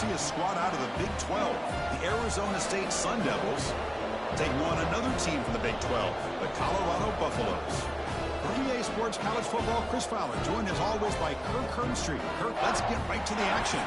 see a squad out of the Big 12. The Arizona State Sun Devils taking on another team from the Big 12, the Colorado Buffaloes. For EA Sports College Football, Chris Fowler, joined as always by Kirk Kernstreet. Kirk, let's get right to the action.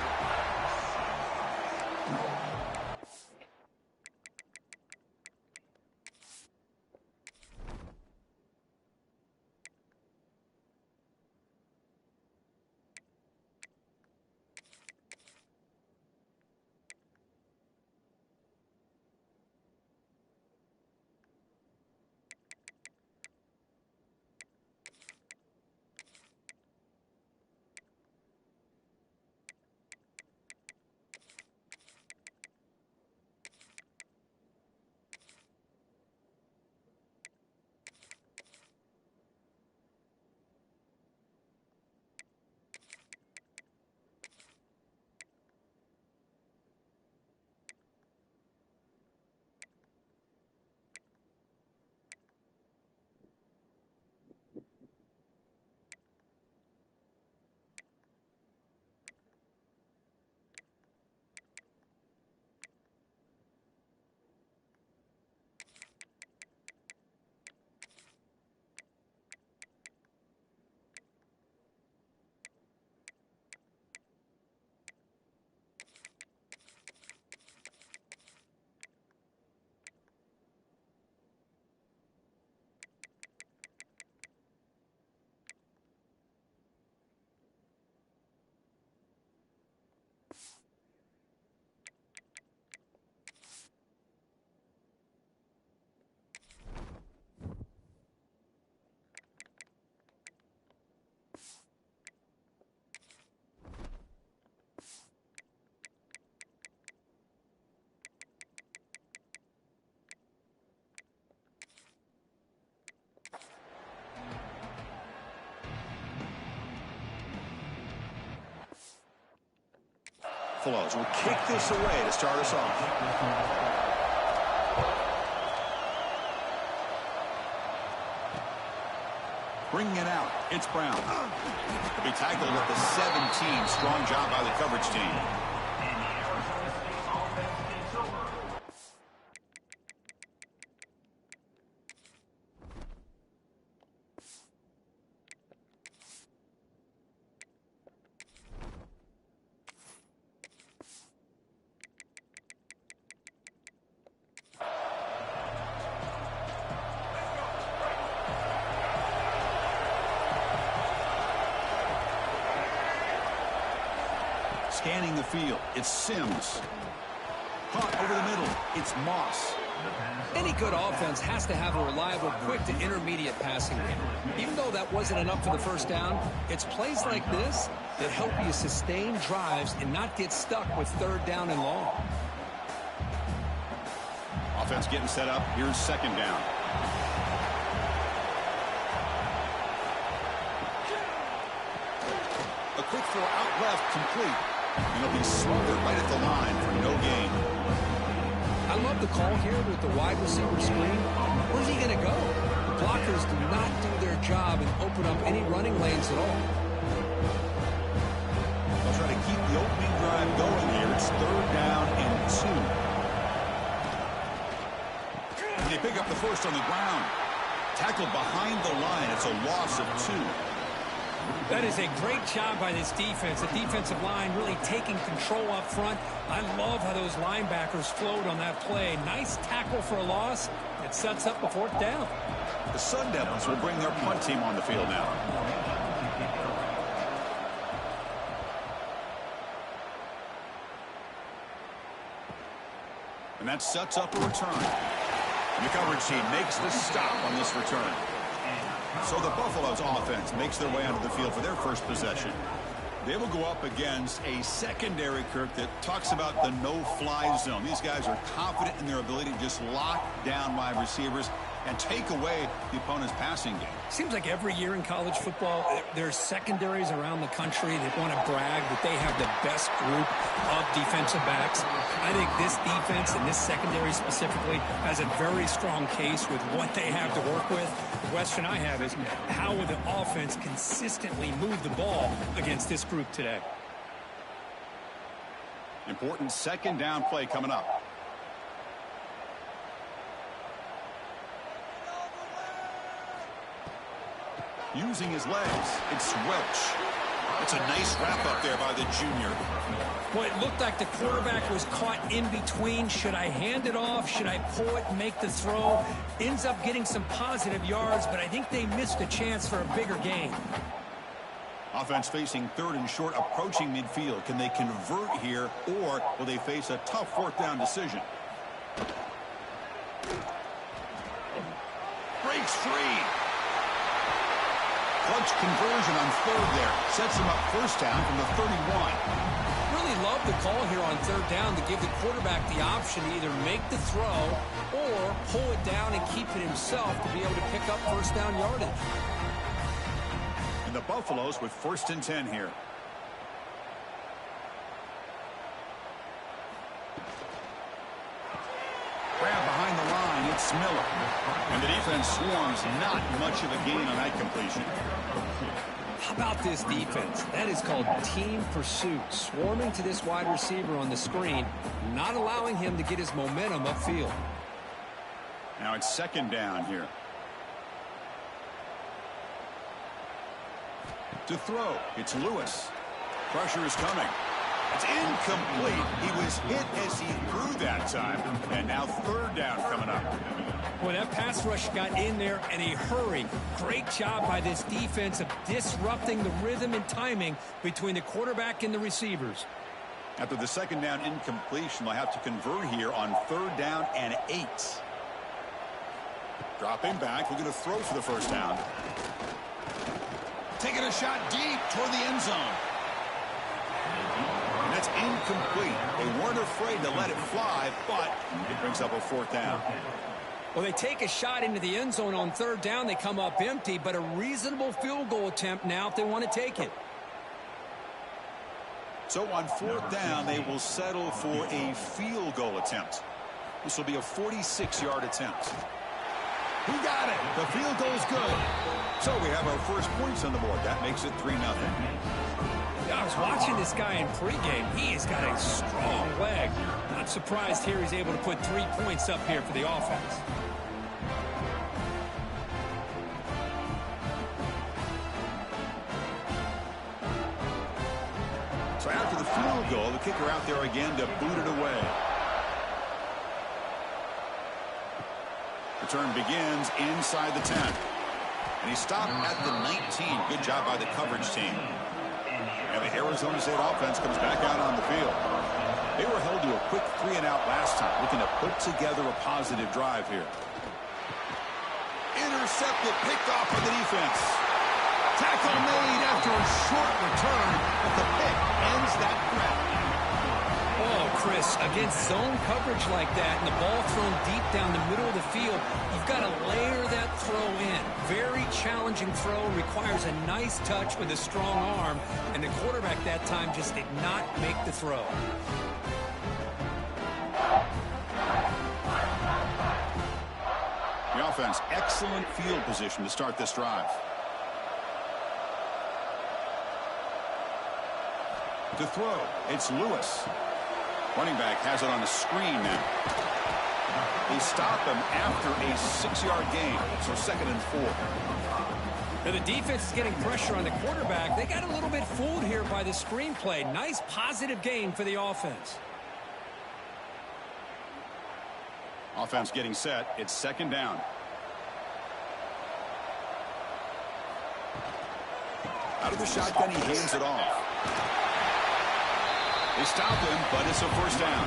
Buffaloes will kick this away to start us off. Bringing it out, it's Brown. He'll be tackled at the 17. Strong job by the coverage team. Scanning the field, it's Sims. Caught over the middle, it's Moss. Any good offense has to have a reliable, quick to intermediate passing game. Even though that wasn't enough for the first down, it's plays like this that help you sustain drives and not get stuck with third down and long. Offense getting set up. Here's second down. A quick throw out left, complete. And he'll be smothered right at the line for no gain. I love the call here with the wide receiver screen. Where's he going to go? The blockers do not do their job and open up any running lanes at all. They'll try to keep the opening drive going here. It's third down and 2. And they pick up the first on the ground. Tackled behind the line. It's a loss of 2. That is a great job by this defense. The defensive line really taking control up front. I love how those linebackers flowed on that play. Nice tackle for a loss. It sets up a fourth down. The Sun Devils will bring their punt team on the field now. And that sets up a return. And the coverage team makes the stop on this return. So the Buffaloes offense makes their way onto the field for their first possession. They will go up against a secondary, Kirk, that talks about the no-fly zone. These guys are confident in their ability to just lock down wide receivers and take away the opponent's passing game. Seems like every year in college football, there's secondaries around the country that want to brag that they have the best group of defensive backs. I think this defense and this secondary specifically has a very strong case with what they have to work with. The question I have is, how will the offense consistently move the ball against this group today? Important second down play coming up. Using his legs, it's Welch. It's a nice wrap up there by the junior. Boy, it looked like the quarterback was caught in between. Should I hand it off? Should I pull it and make the throw? Ends up getting some positive yards, but I think they missed a chance for a bigger gain. Offense facing third and short, approaching midfield. Can they convert here, or will they face a tough fourth down decision? Breaks free. Clutch conversion on third there. Sets him up first down from the 31. Really love the call here on third down to give the quarterback the option to either make the throw or pull it down and keep it himself to be able to pick up first down yardage. And the Buffaloes with 1st and 10 here. Grab behind the line, it's Miller. And the defense swarms, not much of a gain on that completion. How about this defense? That is called team pursuit. Swarming to this wide receiver on the screen, not allowing him to get his momentum upfield. Now it's second down here. To throw, it's Lewis. Pressure is coming. It's incomplete. He was hit as he threw that time. And now third down coming up. Well, that pass rush got in there in a hurry. Great job by this defense of disrupting the rhythm and timing between the quarterback and the receivers. After the second down incompletion, they'll have to convert here on third down and 8. Dropping back, looking to throw for the first down. Taking a shot deep toward the end zone. And that's incomplete. They weren't afraid to let it fly, but it brings up a fourth down. Well, they take a shot into the end zone on third down. They come up empty, but a reasonable field goal attempt now if they want to take it. So on fourth down, they will settle for a field goal attempt. This will be a 46-yard attempt. He got it. The field goal is good. So we have our first points on the board. That makes it 3-0. I was watching this guy in pregame. He has got a strong leg. Not surprised here he's able to put 3 points up here for the offense. So after the field goal, the kicker out there again to boot it away. Return begins inside the 10. And he stopped at the 19. Good job by the coverage team. And the Arizona State offense comes back out on the field. They were held to a quick 3-and-out last time, looking to put together a positive drive here. Intercepted, picked off by the defense. Tackle made after a short return, but the pick ends that threat. Oh, Chris, against zone coverage like that and the ball thrown deep down the middle of the field, you've got to layer that throw in. Very challenging throw, requires a nice touch with a strong arm, and the quarterback that time just did not make the throw. The offense, excellent field position to start this drive. To throw, it's Lewis. Running back has it on the screen now. They stop him after a 6-yard gain, so 2nd and 4. Now the defense is getting pressure on the quarterback. They got a little bit fooled here by the screenplay. Nice positive gain for the offense. Offense getting set. It's 2nd down. Out of the shotgun, he hands it off. They stop him, but it's a first down.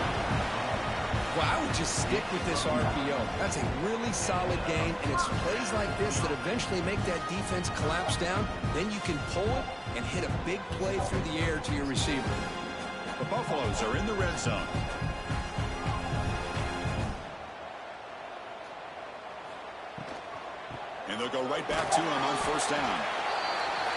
Well, I would just stick with this RPO. That's a really solid gain, and it's plays like this that eventually make that defense collapse down. Then you can pull it and hit a big play through the air to your receiver. The Buffaloes are in the red zone. And they'll go right back to him on first down.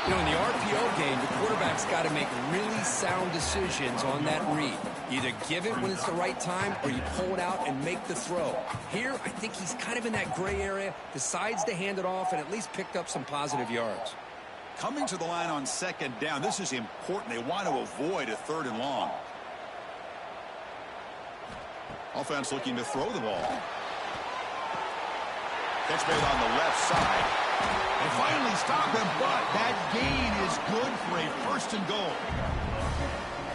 You know, in the RPO game, the quarterback's got to make really sound decisions on that read. Either give it when it's the right time or you pull it out and make the throw. Here, I think he's kind of in that gray area, decides to hand it off and at least picked up some positive yards. Coming to the line on 2nd down, this is important. They want to avoid a 3rd and long. Offense looking to throw the ball. Catch made on the left side. They finally stop him, but that gain is good for a first and goal.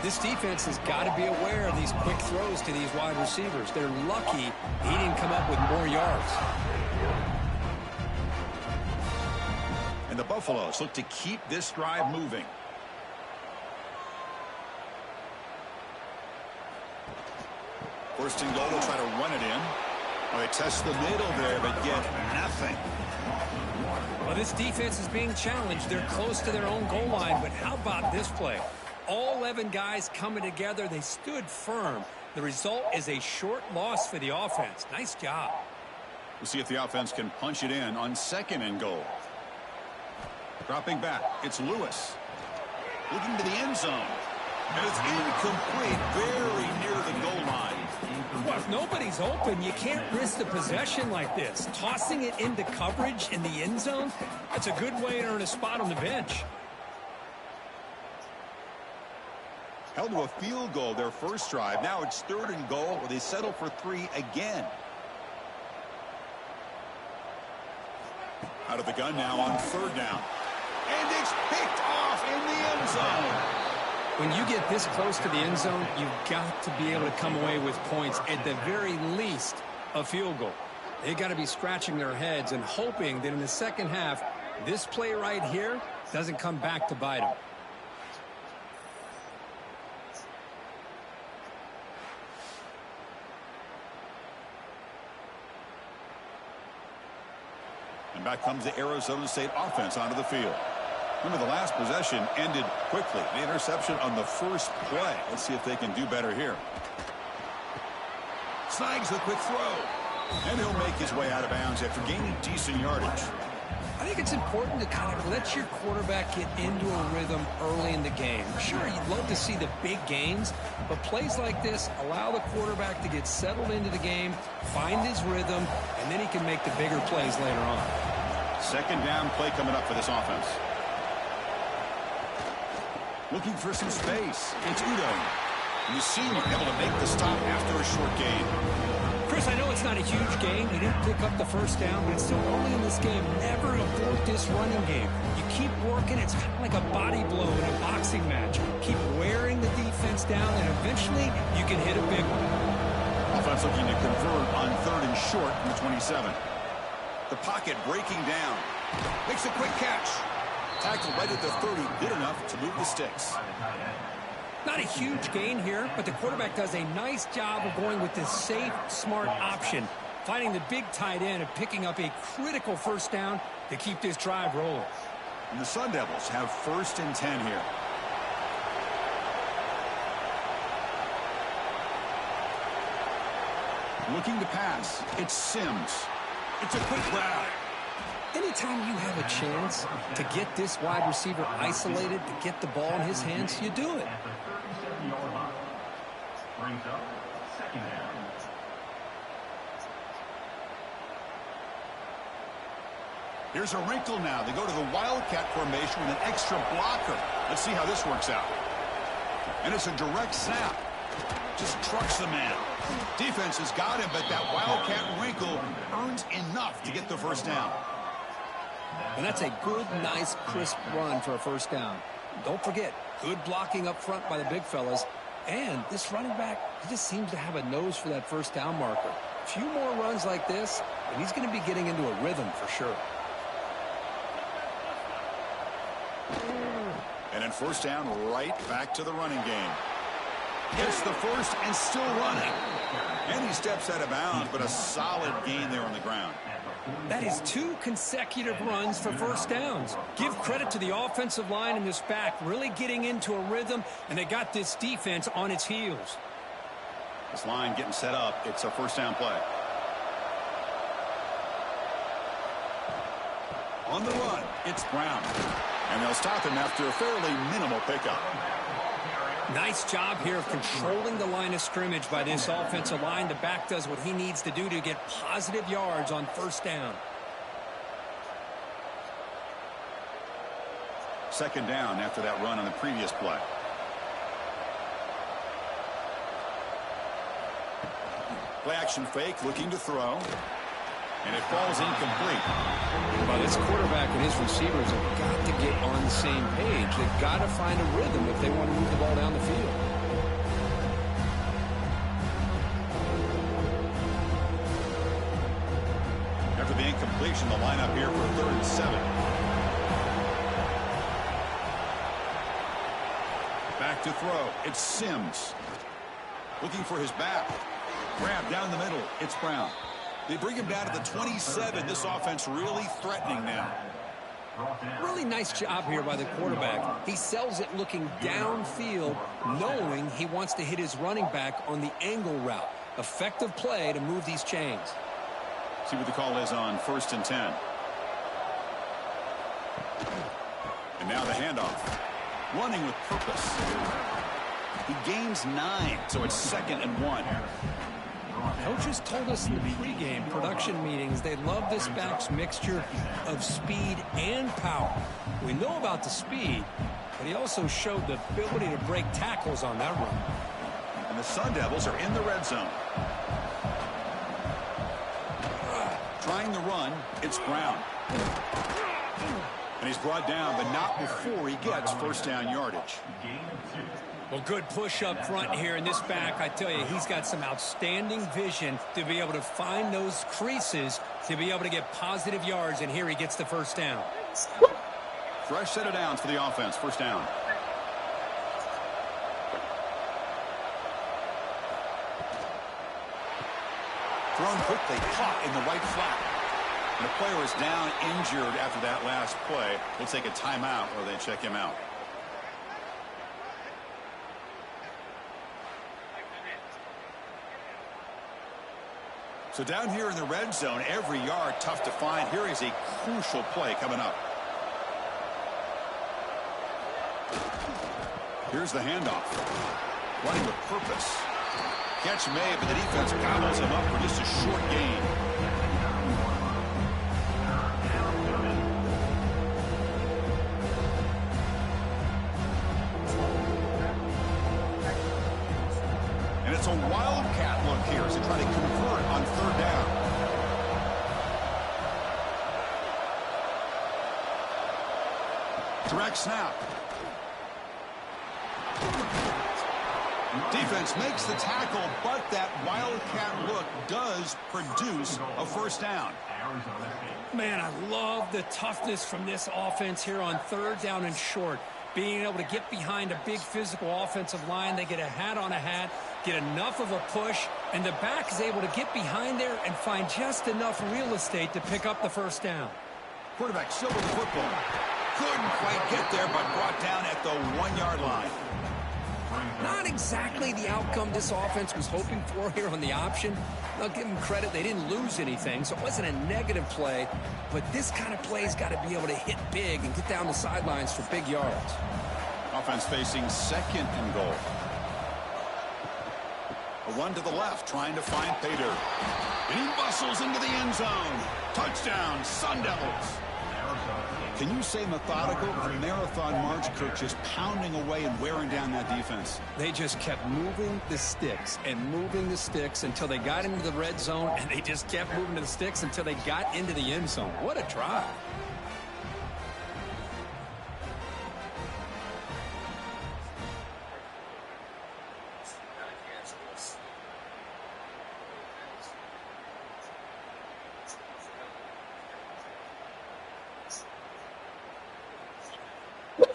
This defense has got to be aware of these quick throws to these wide receivers. They're lucky he didn't come up with more yards. And the Buffaloes look to keep this drive moving. First and goal, they'll try to run it in. Well, they test the middle there, but get nothing. Well, this defense is being challenged. They're close to their own goal line, but how about this play? All 11 guys coming together. They stood firm. The result is a short loss for the offense. Nice job. We'll see if the offense can punch it in on second and goal. Dropping back, it's Lewis. Looking to the end zone. And it's incomplete, very near the goal line. Well, if nobody's open, you can't risk the possession like this. Tossing it into coverage in the end zone, that's a good way to earn a spot on the bench. Held to a field goal their first drive. Now it's third and goal where they settle for 3 again. Out of the gun now on third down. And it's picked off in the end zone. When you get this close to the end zone, you've got to be able to come away with points, at the very least, a field goal. They've got to be scratching their heads and hoping that in the second half, this play right here doesn't come back to bite them. And back comes the Arizona State offense onto the field. Remember, the last possession ended quickly. The interception on the first play. Let's see if they can do better here. Snags the quick throw. And he'll make his way out of bounds after gaining decent yardage. I think it's important to kind of let your quarterback get into a rhythm early in the game. Sure, you'd love to see the big gains, but plays like this allow the quarterback to get settled into the game, find his rhythm, and then he can make the bigger plays later on. Second down play coming up for this offense. Looking for some space. It's Udo. And the senior able to make the stop after a short gain. Chris, I know it's not a huge gain. You didn't pick up the first down, but it's still early in this game. Never abort this running game. You keep working. It's kind of like a body blow in a boxing match. Keep wearing the defense down, and eventually you can hit a big one. Offense looking to convert on third and short from the 27. The pocket breaking down. Makes a quick catch. Tackled right at the 30. Good enough to move the sticks. Not a huge gain here, but the quarterback does a nice job of going with this safe, smart option, finding the big tight end and picking up a critical first down to keep this drive rolling. And the Sun Devils have first and 10 here. Looking to pass. It's Sims. It's a quick grab. Anytime you have a chance to get this wide receiver isolated, to get the ball in his hands, you do it. Here's a wrinkle now. They go to the Wildcat formation with an extra blocker. Let's see how this works out. And it's a direct snap. Just trucks the man. Defense has got him, but that Wildcat wrinkle earns enough to get the first down. And that's a good, nice, crisp run for a first down. Don't forget, good blocking up front by the big fellas. And this running back, he just seems to have a nose for that first down marker. A few more runs like this, and he's going to be getting into a rhythm for sure. And then first down, right back to the running game. Gets the first and still running. And he steps out of bounds, but a solid gain there on the ground. That is 2 consecutive runs for first downs. Give credit to the offensive line in this back, really getting into a rhythm, and they got this defense on its heels. This line getting set up. It's a first down play. On the run, it's Brown. And they'll stop him after a fairly minimal pickup. Nice job here of controlling the line of scrimmage by this offensive line. The back does what he needs to do to get positive yards on first down. Second down after that run on the previous play. Play action fake, looking to throw. And it falls incomplete. Well, this quarterback and his receivers have got to get on the same page. They've got to find a rhythm if they want to move the ball down the field. After the incompletion, the lineup here for 3rd and 7. Back to throw. It's Sims. Looking for his back. Grab down the middle. It's Brown. They bring him down to the 27. This offense really threatening now. Really nice job here by the quarterback. He sells it looking downfield, knowing he wants to hit his running back on the angle route. Effective play to move these chains. See what the call is on 1st and 10. And now the handoff. Running with purpose. He gains 9, so it's 2nd and 1. Coaches told us in the pregame production meetings they love this back's mixture of speed and power. We know about the speed, but he also showed the ability to break tackles on that run. And the Sun Devils are in the red zone. Trying the run, it's Brown. And he's brought down, but not before he gets first down yardage. Well, good push up front here in this back. I tell you, he's got some outstanding vision to be able to find those creases to be able to get positive yards, and here he gets the first down. Fresh set of downs for the offense. First down. Thrown quickly, caught in the right flat. And the player is down injured after that last play. We'll take a timeout or they check him out. So down here in the red zone, every yard tough to find. Here is a crucial play coming up. Here's the handoff. Running with purpose. Catch made, but the defense gobbles him up for just a short gain. And it's a wildcat look here as they try to convert on 3rd down. Direct snap. Defense makes the tackle, but that wildcat look does produce a first down. Man, I love the toughness from this offense here on 3rd down and short. Being able to get behind a big physical offensive line. They get a hat on a hat, get enough of a push, and the back is able to get behind there and find just enough real estate to pick up the first down. Quarterback still with the football. Couldn't quite get there, but brought down at the 1-yard line. Not exactly the outcome this offense was hoping for here on the option. I'll give them credit. They didn't lose anything, so it wasn't a negative play. But this kind of play's got to be able to hit big and get down the sidelines for big yards. Offense facing 2nd and goal. A run to the left, trying to find Pater. And he bustles into the end zone. Touchdown, Sun Devils. Can you say methodical? A marathon march, Kirk, just pounding away and wearing down that defense. They just kept moving the sticks and moving the sticks until they got into the red zone, and they just kept moving the sticks until they got into the end zone. What a drive.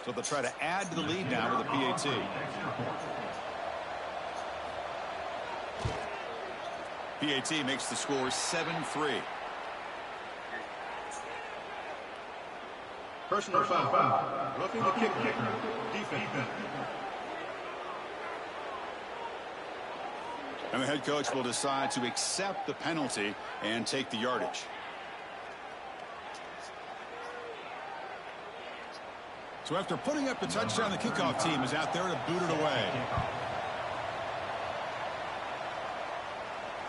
So they'll try to add to the lead now with a PAT. PAT makes the score 7-3. Personal foul. Roughing the kicker. Defense. And the head coach will decide to accept the penalty and take the yardage. So after putting up the touchdown, the kickoff team is out there to boot it away.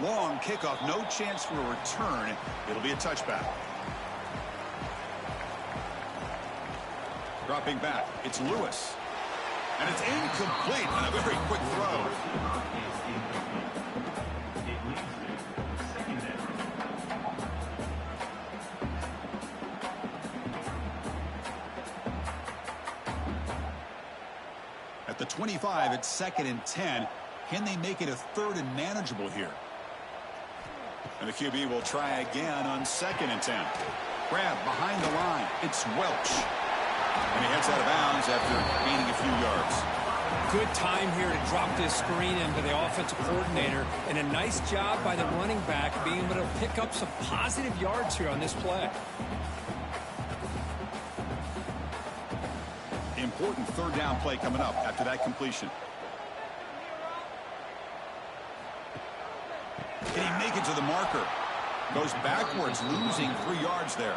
Long kickoff, no chance for a return. It'll be a touchback. Dropping back, it's Lewis. And it's incomplete on a very quick throw. The 25 at 2nd and 10. Can they make it a 3rd and manageable here? And the QB will try again on 2nd and 10. Grab behind the line. It's Welch. And he heads out of bounds after gaining a few yards. Good time here to drop this screen into the offensive coordinator. And a nice job by the running back being able to pick up some positive yards here on this play. Important 3rd down play coming up after that completion. Can he make it to the marker? Goes backwards, losing 3 yards there.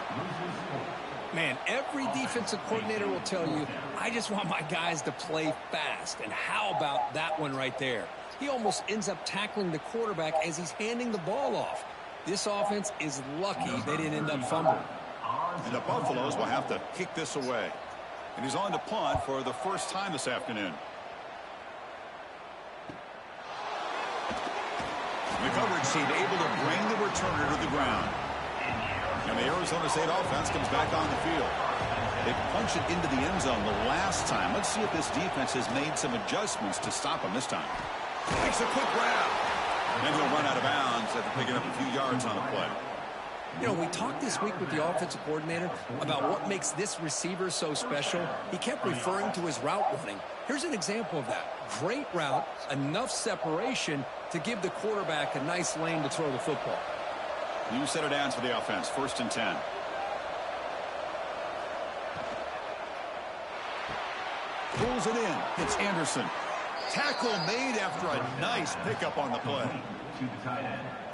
Man, every defensive coordinator will tell you, I just want my guys to play fast. And how about that one right there? He almost ends up tackling the quarterback as he's handing the ball off. This offense is lucky they didn't end up fumbling. And the Buffaloes will have to kick this away. And he's on to punt for the first time this afternoon. The coverage team able to bring the returner to the ground. And the Arizona State offense comes back on the field. They punch it into the end zone the last time. Let's see if this defense has made some adjustments to stop him this time. Makes a quick grab. And he'll run out of bounds after picking up a few yards on the play. You know, we talked this week with the offensive coordinator about what makes this receiver so special. He kept referring to his route running. Here's an example of that. Great route, enough separation to give the quarterback a nice lane to throw the football. New set of downs for the offense. 1st and 10. Pulls it in. It's Anderson. Tackle made after a nice pickup on the play.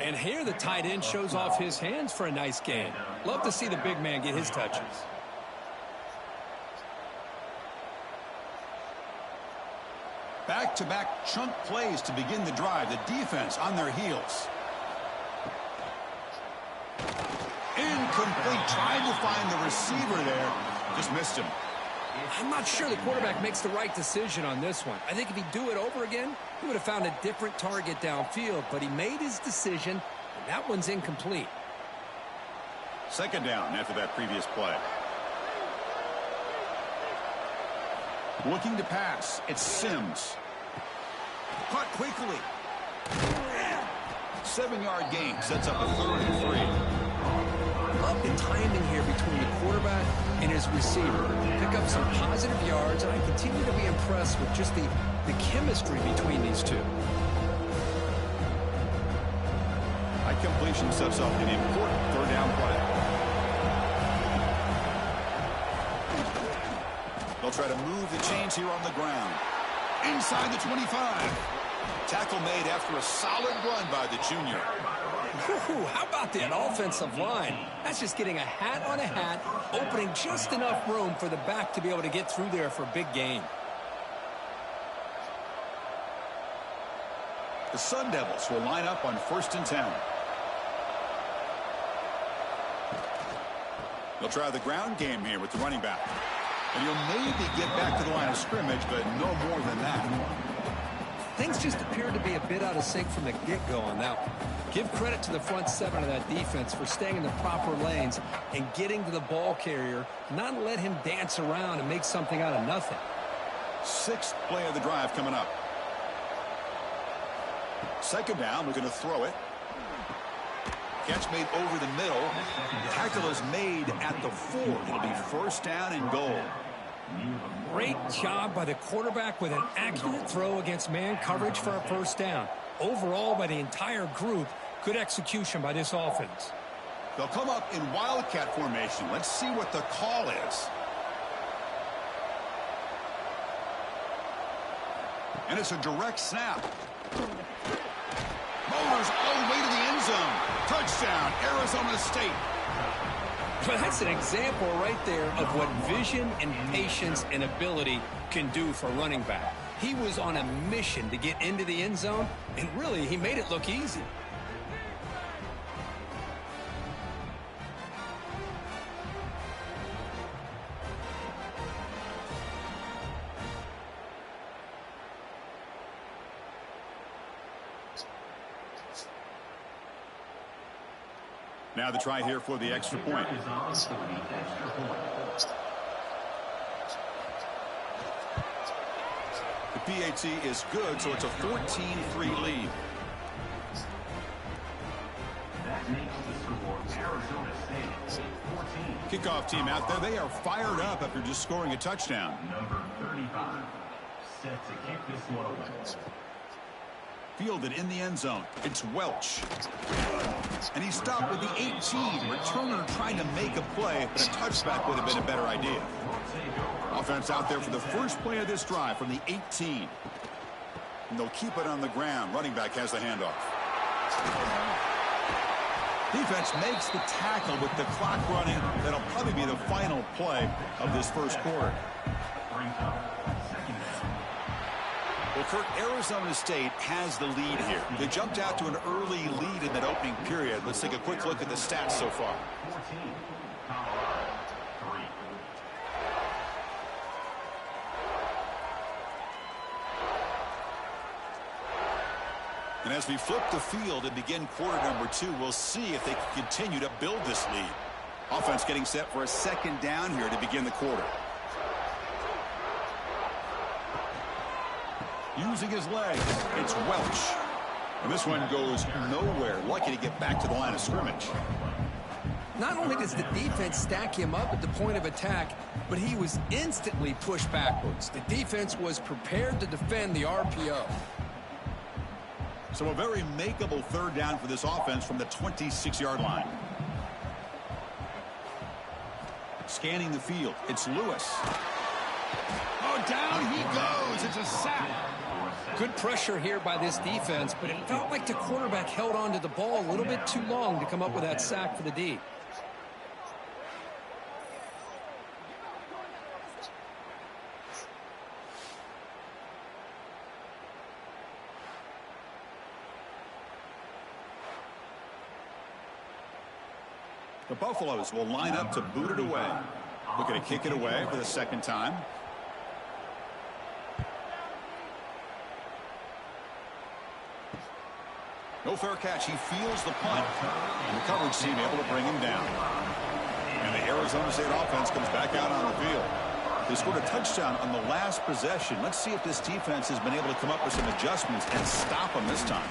And here the tight end shows off his hands for a nice gain. Love to see the big man get his touches. Back-to-back chunk plays to begin the drive. The defense on their heels. Incomplete. Trying to find the receiver there. Just missed him. I'm not sure the quarterback makes the right decision on this one. I think if he'd do it over again, he would have found a different target downfield. But he made his decision, and that one's incomplete. 2nd down after that previous play. Looking to pass. It's Sims. Caught quickly. 7-yard gain sets up a 3rd and 3. Love the timing here between the quarterback and his receiver. Pick up some positive yards, and I continue to be impressed with just the chemistry between these two. That completion sets up an important 3rd down play. They'll try to move the chains here on the ground. Inside the 25. Tackle made after a solid run by the junior. Ooh, how about that offensive line? That's just getting a hat on a hat, opening just enough room for the back to be able to get through there for a big gain. The Sun Devils will line up on 1st and 10. They'll try the ground game here with the running back. And he'll maybe get back to the line of scrimmage, but no more than that. Things just appeared to be a bit out of sync from the get-go on that one. Give credit to the front 7 of that defense for staying in the proper lanes and getting to the ball carrier, not let him dance around and make something out of nothing. 6th play of the drive coming up. 2nd down, we're going to throw it. Catch made over the middle. Tackle is made at the 4. It'll be 1st down and goal. Great job by the quarterback with an accurate throw against man coverage for a 1st down. Overall, by the entire group, good execution by this offense. They'll come up in wildcat formation. Let's see what the call is. And it's a direct snap. Motors all the way to the end zone. Touchdown, Arizona State. Well, that's an example right there of what vision and patience and ability can do for a running back. He was on a mission to get into the end zone, and really, he made it look easy. Now the try here for the extra point. The PAT is good, so it's a 14-3 lead. That makes the score Arizona State 14. Kickoff team out there. They are fired up after just scoring a touchdown. Number 35 set to kick this one away. Fielded in the end zone. It's Welch. And he stopped with the 18. Returner trying to make a play, but a touchback would have been a better idea. Offense out there for the first play of this drive from the 18. And they'll keep it on the ground. Running back has the handoff. Defense makes the tackle with the clock running. That'll probably be the final play of this first quarter. Well, Kirk, Arizona State has the lead here. They jumped out to an early lead in that opening period. Let's take a quick look at the stats so far. 14, Colorado 3. And as we flip the field and begin quarter number 2, we'll see if they can continue to build this lead. Offense getting set for a second down here to begin the quarter. Using his legs, it's Welch. And this one goes nowhere. Lucky to get back to the line of scrimmage. Not only does the defense stack him up at the point of attack, but he was instantly pushed backwards. The defense was prepared to defend the RPO. So a very makeable third down for this offense from the 26-yard line. Scanning the field, it's Lewis. Oh, down he goes. It's a sack. Good pressure here by this defense, but it felt like the quarterback held on to the ball a little bit too long to come up with that sack for the D. The Buffaloes will line up to boot it away. Looking to kick it away for the second time. No fair catch. He feels the punt. And the coverage team able to bring him down. And the Arizona State offense comes back out on the field. They scored a touchdown on the last possession. Let's see if this defense has been able to come up with some adjustments and stop them this time.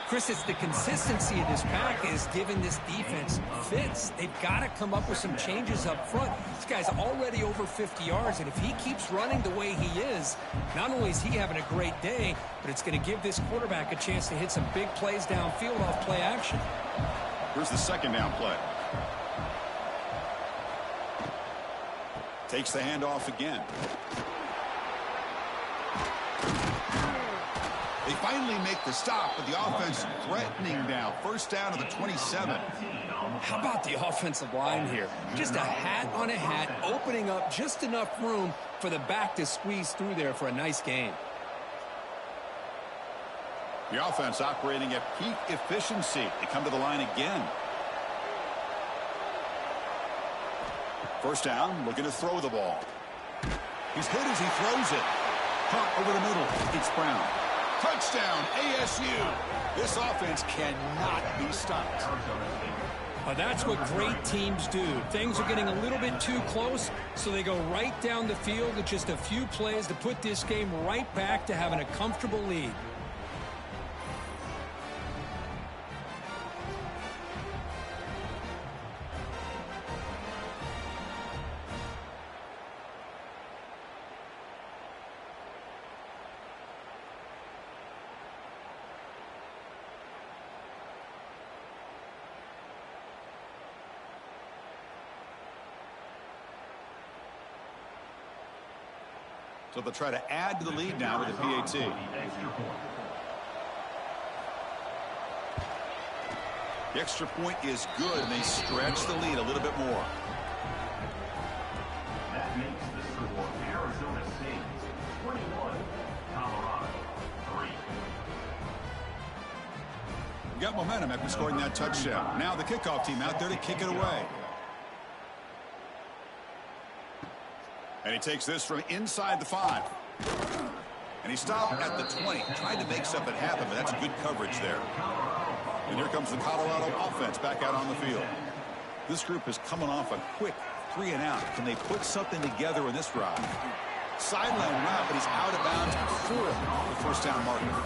Chris, it's the consistency of this pack is giving this defense fits. They've got to come up with some changes up front. This guy's already over 50 yards, and if he keeps running the way he is, not only is he having a great day, but it's going to give this quarterback a chance to hit some big plays downfield off play action. Here's the second down play. Takes the handoff again. They finally make the stop, but the offense threatening now. First down to the 27. How about the offensive line here? Just a hat on a hat, opening up just enough room for the back to squeeze through there for a nice gain. The offense operating at peak efficiency. They come to the line again. First down, looking to throw the ball. He's hit as he throws it. Caught over the middle. It's Brown. Touchdown, ASU. This offense cannot be stopped. That's what great teams do. Things are getting a little bit too close, so they go right down the field with just a few plays to put this game right back to having a comfortable lead. So they'll try to add to the lead now with the PAT. The extra point is good, and they stretch the lead a little bit more. That makes the score Arizona State 21, Colorado 3. We got momentum after scoring that touchdown. Now the kickoff team out there to kick it away. And he takes this from inside the 5. And he stopped at the 20. Tried to make something happen, but that's good coverage there. And here comes the Colorado offense back out on the field. This group is coming off a quick 3-and-out. Can they put something together in this drive? Sideline route, but he's out of bounds before the first down marker.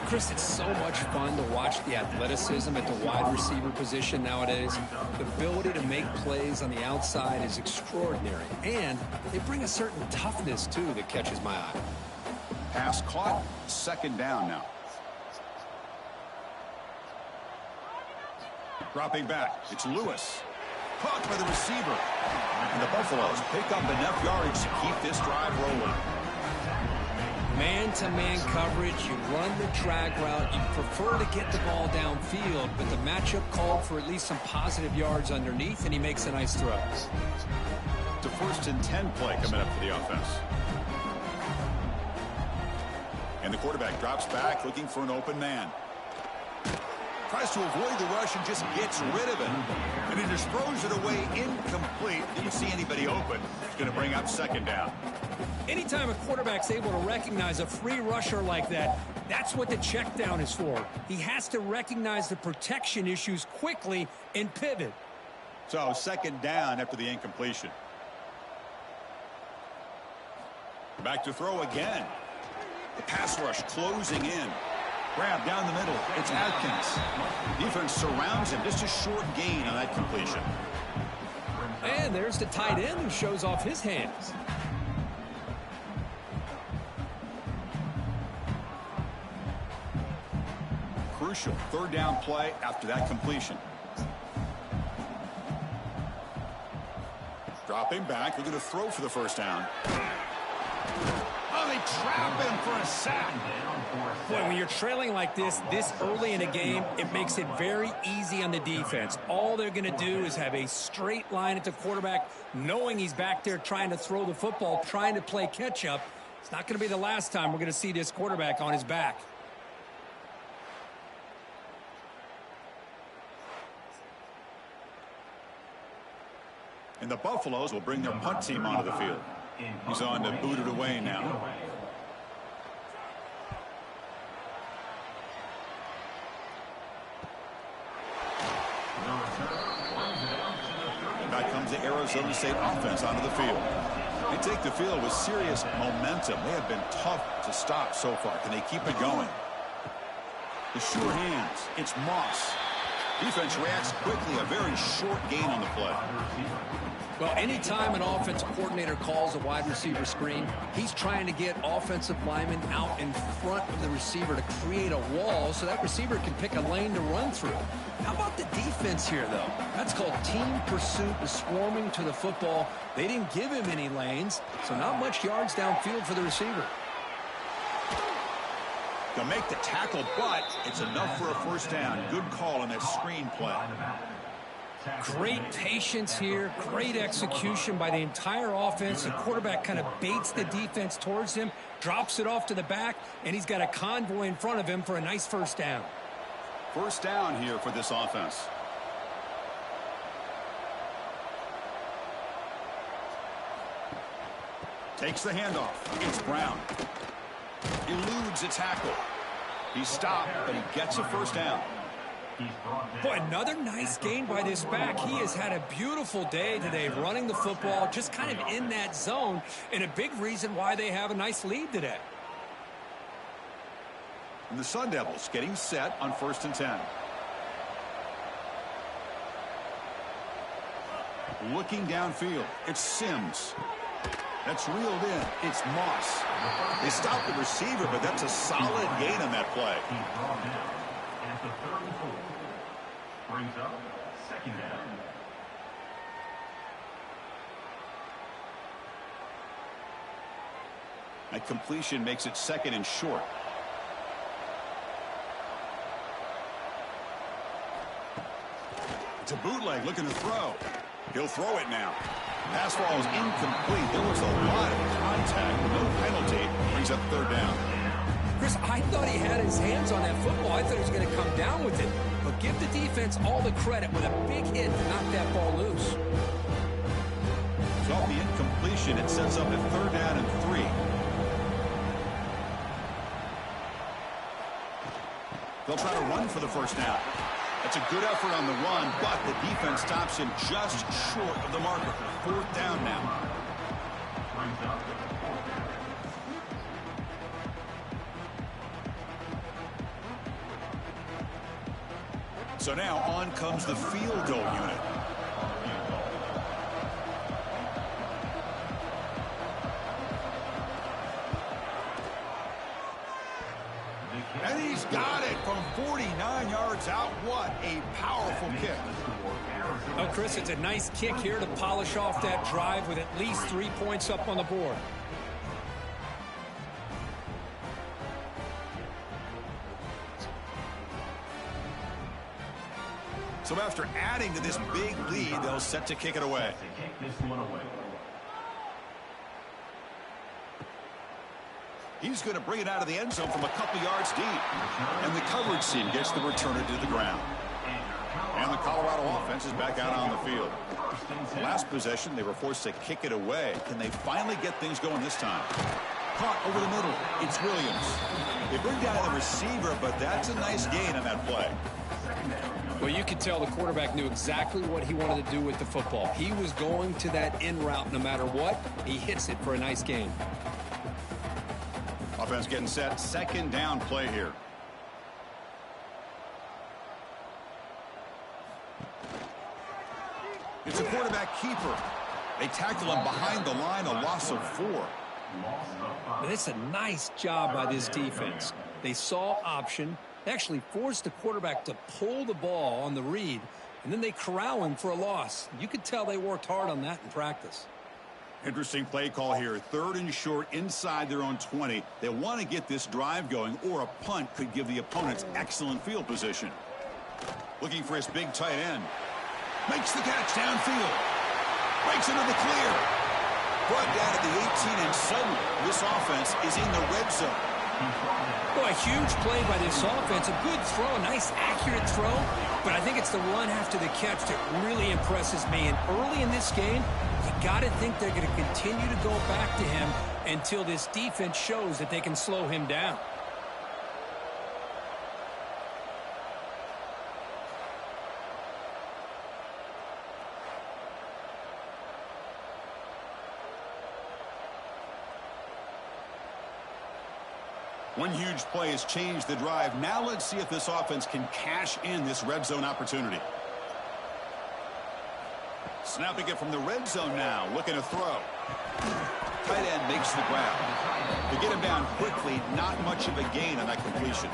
Chris, it's so much fun to watch the athleticism at the wide receiver position nowadays. The ability to make plays on the outside is extraordinary, and they bring a certain toughness, too, that catches my eye. Pass caught, second down now. Dropping back, it's Lewis. Caught by the receiver. And the Buffaloes pick up enough yardage to keep this drive rolling. Man-to-man coverage, you run the drag route, you prefer to get the ball downfield, but the matchup called for at least some positive yards underneath, and he makes a nice throw. It's a 1st and 10 play coming up for the offense. And the quarterback drops back, looking for an open man. Tries to avoid the rush and just gets rid of it. And he just throws it away incomplete. Didn't see anybody open. It's going to bring up second down. Anytime a quarterback's able to recognize a free rusher like that, that's what the check down is for. He has to recognize the protection issues quickly and pivot. So second down after the incompletion. Back to throw again. The pass rush closing in. Grab down the middle. It's Atkins. Defense surrounds him. Just a short gain on that completion. And there's the tight end who shows off his hands. Crucial third down play after that completion. Dropping back, looking to throw for the first down. Oh, they trap him for a sack. Boy, when you're trailing like this early in a game, it makes it very easy on the defense. All they're going to do is have a straight line at the quarterback, knowing he's back there trying to throw the football, trying to play catch-up. It's not going to be the last time we're going to see this quarterback on his back. And the Buffaloes will bring their punt team onto the field. He's on to boot it away now. Back comes the Arizona State offense onto the field. They take the field with serious momentum. They have been tough to stop so far. Can they keep it going? The sure hands. It's Moss. Defense reacts quickly. A very short gain on the play. Well, anytime an offensive coordinator calls a wide receiver screen, he's trying to get offensive linemen out in front of the receiver to create a wall so that receiver can pick a lane to run through. How about the defense here, though? That's called team pursuit and swarming to the football. They didn't give him any lanes, so not much yards downfield for the receiver. They'll make the tackle, but it's enough for a first down. Good call on that screen play. Great patience here, great execution by the entire offense. The quarterback kind of baits the defense towards him, drops it off to the back, and he's got a convoy in front of him for a nice first down. First down here for this offense. Takes the handoff. It's Brown. Eludes a tackle. He's stopped, but he gets a first down. Boy, another nice gain by this back. He has had a beautiful day today running the football, just kind of in that zone, and a big reason why they have a nice lead today. And the Sun Devils getting set on 1st and 10. Looking downfield, it's Sims. That's reeled in. It's Moss. They stopped the receiver, but that's a solid gain on that play. At the 34. Brings up second down. That completion makes it 2nd and short. It's a bootleg looking to throw. He'll throw it now. Pass ball is incomplete. There was a lot of contact. No penalty. Brings up 3rd down. Chris, I thought he had his hands on that football. I thought he was going to come down with it. But give the defense all the credit with a big hit to knock that ball loose. So off the incompletion, it sets up a 3rd down and 3. They'll try to run for the first down. That's a good effort on the run, but the defense stops him just short of the marker. 4th down now. So now on comes the field goal unit. And he's got it from 49 yards out. What a powerful kick. Oh, Chris, it's a nice kick here to polish off that drive with at least 3 points up on the board. So after adding to this big lead, they'll set to kick it away. He's going to bring it out of the end zone from a couple yards deep. And the coverage team gets the returner to the ground. And the Colorado offense is back out on the field. Last possession, they were forced to kick it away. Can they finally get things going this time? Caught over the middle. It's Williams. They bring down the receiver, but that's a nice gain on that play. Well, you could tell the quarterback knew exactly what he wanted to do with the football. He was going to that in route no matter what. He hits it for a nice gain. Offense getting set. Second down play here. It's a quarterback keeper. They tackle him behind the line, a loss of 4. But it's a nice job by this defense. They saw option. They actually forced the quarterback to pull the ball on the read, and then they corral him for a loss. You could tell they worked hard on that in practice. Interesting play call here. 3rd and short inside their own 20. They want to get this drive going, or a punt could give the opponents excellent field position. Looking for his big tight end. Makes the catch downfield. Breaks into the clear. Brought down at the 18, and suddenly this offense is in the red zone. Boy, a huge play by this offense. A good throw, a nice accurate throw. But I think it's the run after the catch that really impresses me. And early in this game, you got to think they're going to continue to go back to him until this defense shows that they can slow him down. One huge play has changed the drive. Now let's see if this offense can cash in this red zone opportunity. Snapping it from the red zone now. Looking to throw. Tight end makes the grab. To get him down quickly, not much of a gain on that completion.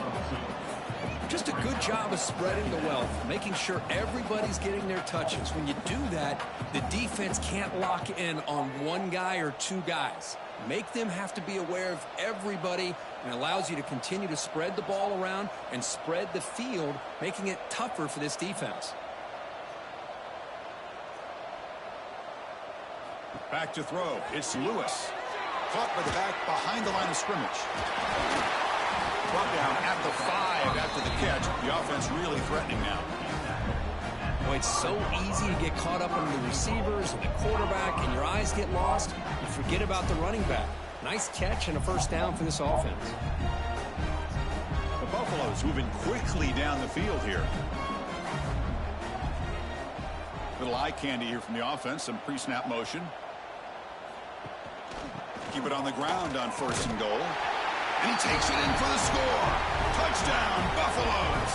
Just a good job of spreading the wealth, making sure everybody's getting their touches. When you do that, the defense can't lock in on one guy or 2 guys. Make them have to be aware of everybody, and allows you to continue to spread the ball around and spread the field, making it tougher for this defense. Back to throw. It's Lewis. Caught by the back behind the line of scrimmage. Brought down at the 5 after the catch. The offense really threatening now. Boy, it's so easy to get caught up on the receivers and the quarterback, and your eyes get lost. You forget about the running back. Nice catch and a first down for this offense. The Buffaloes moving quickly down the field here. Little eye candy here from the offense. Some pre-snap motion. Keep it on the ground on 1st and goal. And he takes it in for the score. Touchdown, Buffaloes.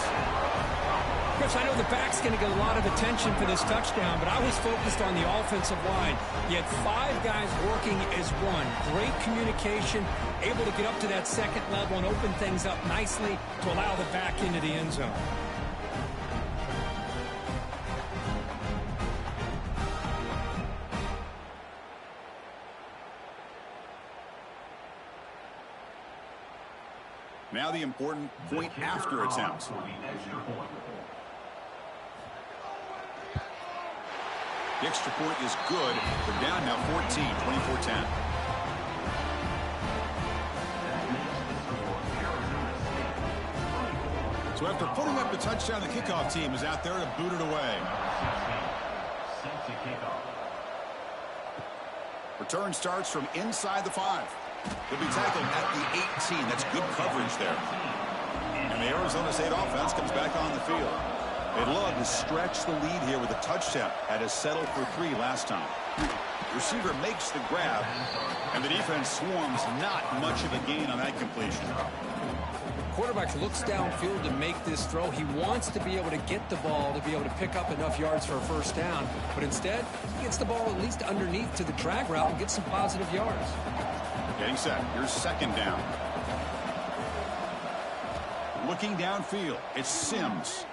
Chris, I know the back's going to get a lot of attention for this touchdown, but I was focused on the offensive line. You had 5 guys working as one. Great communication, able to get up to that second level and open things up nicely to allow the back into the end zone. Now the important point after attempt. The extra point is good. They're down now 14, 24-10. So after putting up the touchdown, the kickoff team is out there to boot it away. Return starts from inside the 5. He'll be tackled at the 18. That's good coverage there. And the Arizona State offense comes back on the field. They'd love to stretch the lead here with a touchdown. Had to settle for 3 last time. Receiver makes the grab, and the defense swarms. Not much of a gain on that completion. Quarterback looks downfield to make this throw. He wants to be able to get the ball to be able to pick up enough yards for a first down. But instead, he gets the ball at least underneath to the drag route and gets some positive yards. Getting set. Here's second down. Looking downfield. It's Sims.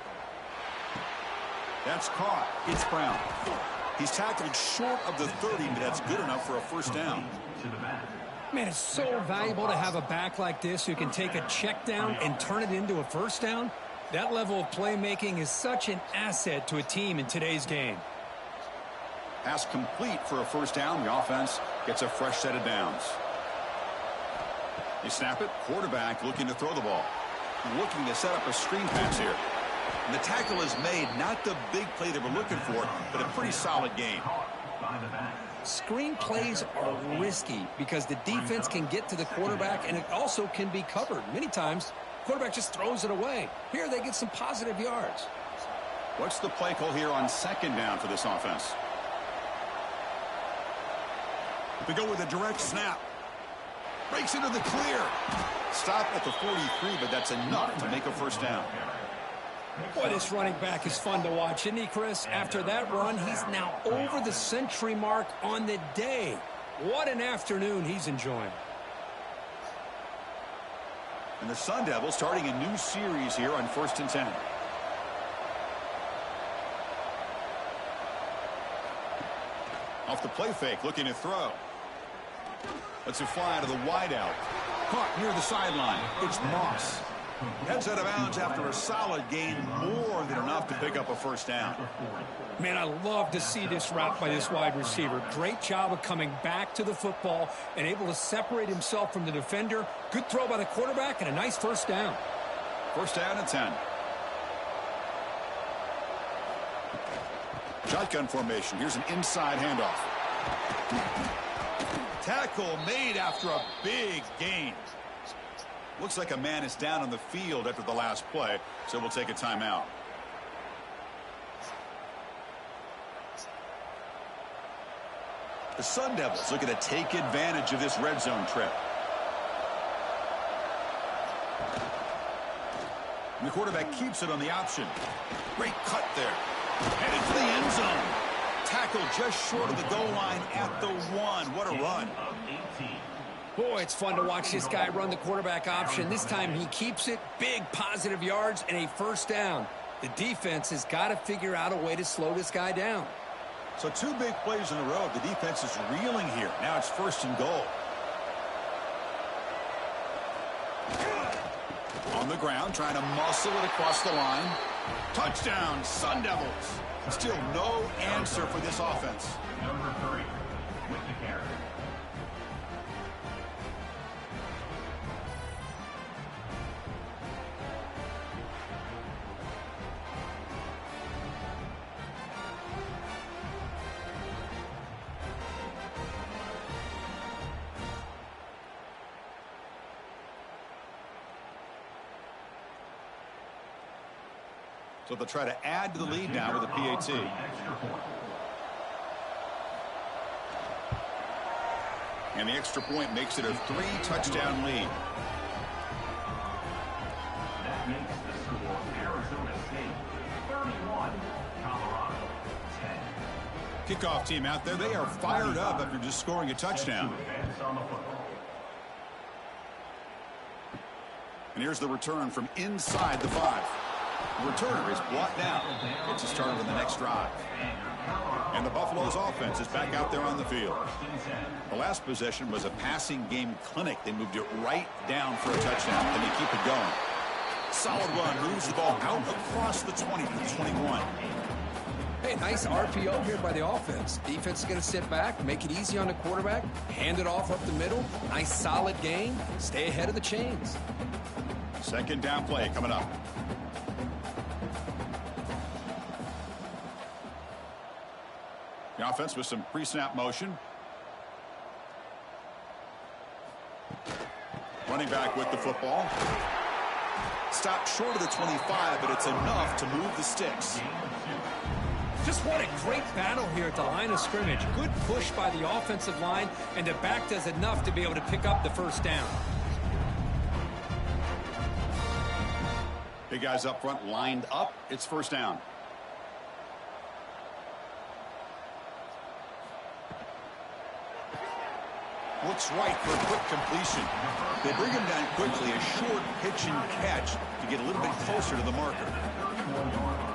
That's caught. It's Brown. He's tackled short of the 30, but that's good enough for a first down. Man, it's so valuable to have a back like this who can take a check down and turn it into a first down. That level of playmaking is such an asset to a team in today's game. Pass complete for a first down. The offense gets a fresh set of downs. They snap it. Quarterback looking to throw the ball. Looking to set up a screen pass here. And the tackle is made. Not the big play they were looking for, but a pretty solid gain. Screen plays are risky because the defense can get to the quarterback, and it also can be covered. Many times, quarterback just throws it away. Here, they get some positive yards. What's the play call here on second down for this offense? They go with a direct snap. Breaks into the clear. Stop at the 43, but that's enough to make a first down. Boy, this running back is fun to watch, isn't he, Chris? After that run, he's now over the century mark on the day. What an afternoon he's enjoying. And the Sun Devils starting a new series here on 1st and 10. Off the play fake, looking to throw. Lets it fly out of the wideout. Caught near the sideline. It's Moss. Heads out of bounds after a solid gain, more than enough to pick up a first down. Man, I love to see this route by this wide receiver. Great job of coming back to the football and able to separate himself from the defender. Good throw by the quarterback and a nice first down. First down and 10. Shotgun formation. Here's an inside handoff. Tackle made after a big gain. Looks like a man is down on the field after the last play, so we'll take a timeout. The Sun Devils looking to take advantage of this red zone trip. And the quarterback keeps it on the option. Great cut there. Headed for the end zone. Tackle just short of the goal line at the 1. What a run. Boy, it's fun to watch this guy run the quarterback option. This time he keeps it. Big positive yards and a first down. The defense has got to figure out a way to slow this guy down. So 2 big plays in a row. The defense is reeling here. Now it's 1st and goal. On the ground, trying to muscle it across the line. Touchdown, Sun Devils. Still no answer for this offense. Number 3 with the carry. So they'll try to add to the lead now with a PAT. And the extra point makes it a 3-touchdown lead. That makes the score Arizona State 31, Colorado 10. Kickoff team out there. They are fired up after just scoring a touchdown. And here's the return from inside the 5. The returner is brought down. Gets us started on the next drive. And the Buffalo's offense is back out there on the field. The last possession was a passing game clinic. They moved it right down for a touchdown. Then they keep it going. Solid run. Moves the ball out across the 20 to the 21. Hey, nice RPO here by the offense. Defense is going to sit back, make it easy on the quarterback, hand it off up the middle. Nice solid gain. Stay ahead of the chains. Second down play coming up. The offense with some pre-snap motion. Running back with the football. Stopped short of the 25, but it's enough to move the sticks. Just what a great battle here at the line of scrimmage. Good push by the offensive line, and the back does enough to be able to pick up the first down. guys up front lined up. It's first down. Looks right for a quick completion. They bring him down quickly, a short pitch and catch to get a little bit closer to the marker.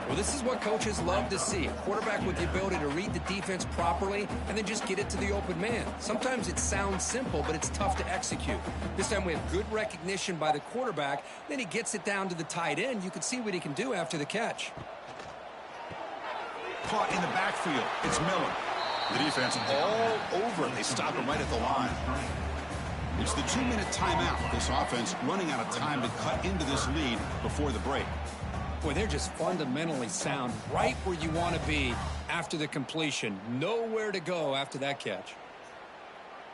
Well, this is what coaches love to see. A quarterback with the ability to read the defense properly and then just get it to the open man. Sometimes it sounds simple, but it's tough to execute. This time we have good recognition by the quarterback. Then he gets it down to the tight end. You can see what he can do after the catch. Caught in the backfield. It's Miller. The defense all over. They stop him right at the line. It's the 2-minute timeout. This offense running out of time to cut into this lead before the break. Boy, they're just fundamentally sound, right where you want to be after the completion. Nowhere to go after that catch.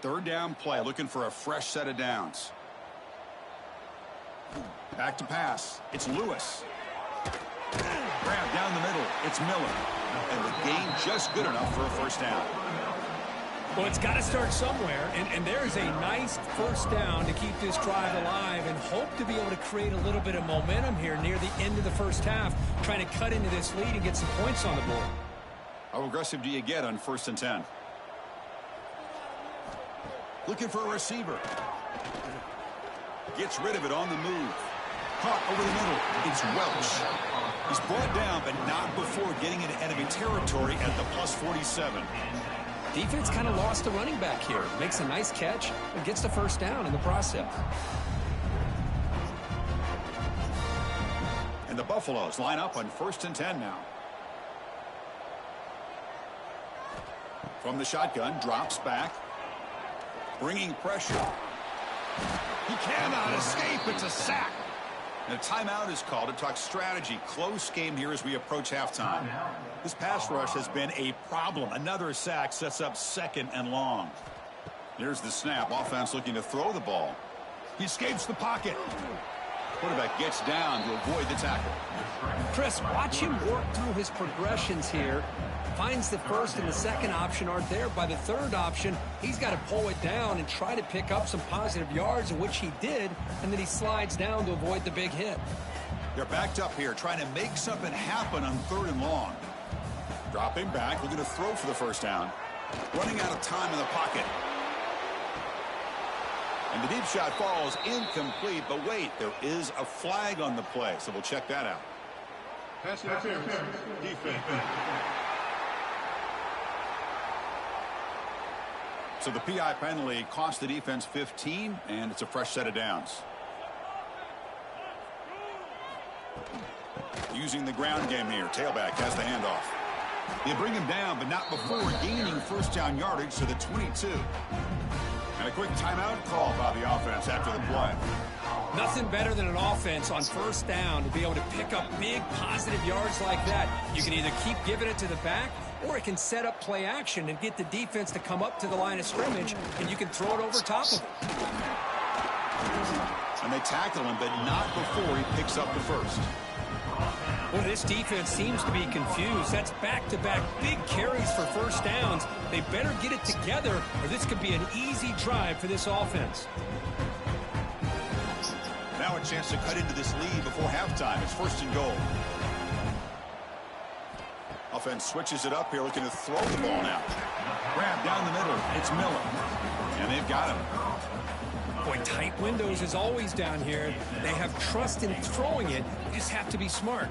Third down play, looking for a fresh set of downs. Back to pass. It's Lewis. Grab down the middle. It's Miller. And the gain just good enough for a first down. Well, it's got to start somewhere, and there's a nice first down to keep this drive alive and hope to be able to create a little bit of momentum here near the end of the first half, trying to cut into this lead and get some points on the board. How aggressive do you get on 1st and 10? Looking for a receiver. Gets rid of it on the move. Caught over the middle. It's Welch. He's brought down, but not before getting into enemy territory at the +47. Defense kind of lost the running back here. Makes a nice catch and gets the first down in the process. And the Buffaloes line up on 1st and 10 now. From the shotgun, drops back. Bringing pressure. He cannot escape. It's a sack. And a timeout is called to talk strategy. Close game here as we approach halftime. This pass rush has been a problem. Another sack sets up 2nd and long. There's the snap. Offense looking to throw the ball. He escapes the pocket. Quarterback gets down to avoid the tackle. Chris, watch him work through his progressions here. Finds the first and the second option aren't there. By the third option, he's got to pull it down and try to pick up some positive yards, in which he did, and then he slides down to avoid the big hit. They're backed up here, trying to make something happen on 3rd and long. Dropping back, looking to throw for the first down. Running out of time in the pocket. And the deep shot falls incomplete, but wait, there is a flag on the play, so we'll check that out. Pass interference. Defense. So the PI penalty cost the defense 15, and it's a fresh set of downs. Using the ground game here. Tailback has the handoff. They bring him down, but not before gaining first down yardage to the 22. And a quick timeout call by the offense after the play. Nothing better than an offense on first down to be able to pick up big positive yards like that. You can either keep giving it to the back, or it can set up play action and get the defense to come up to the line of scrimmage, and you can throw it over top of it. And they tackle him, but not before he picks up the first. Well, this defense seems to be confused. That's back-to-back big carries for first downs. They better get it together, or this could be an easy drive for this offense. Now a chance to cut into this lead before halftime. It's 1st and goal. Offense switches it up here, looking to throw the ball now. Grab down the middle. It's Miller. And they've got him. Boy, tight windows is always down here. They have trust in throwing it. You just have to be smart.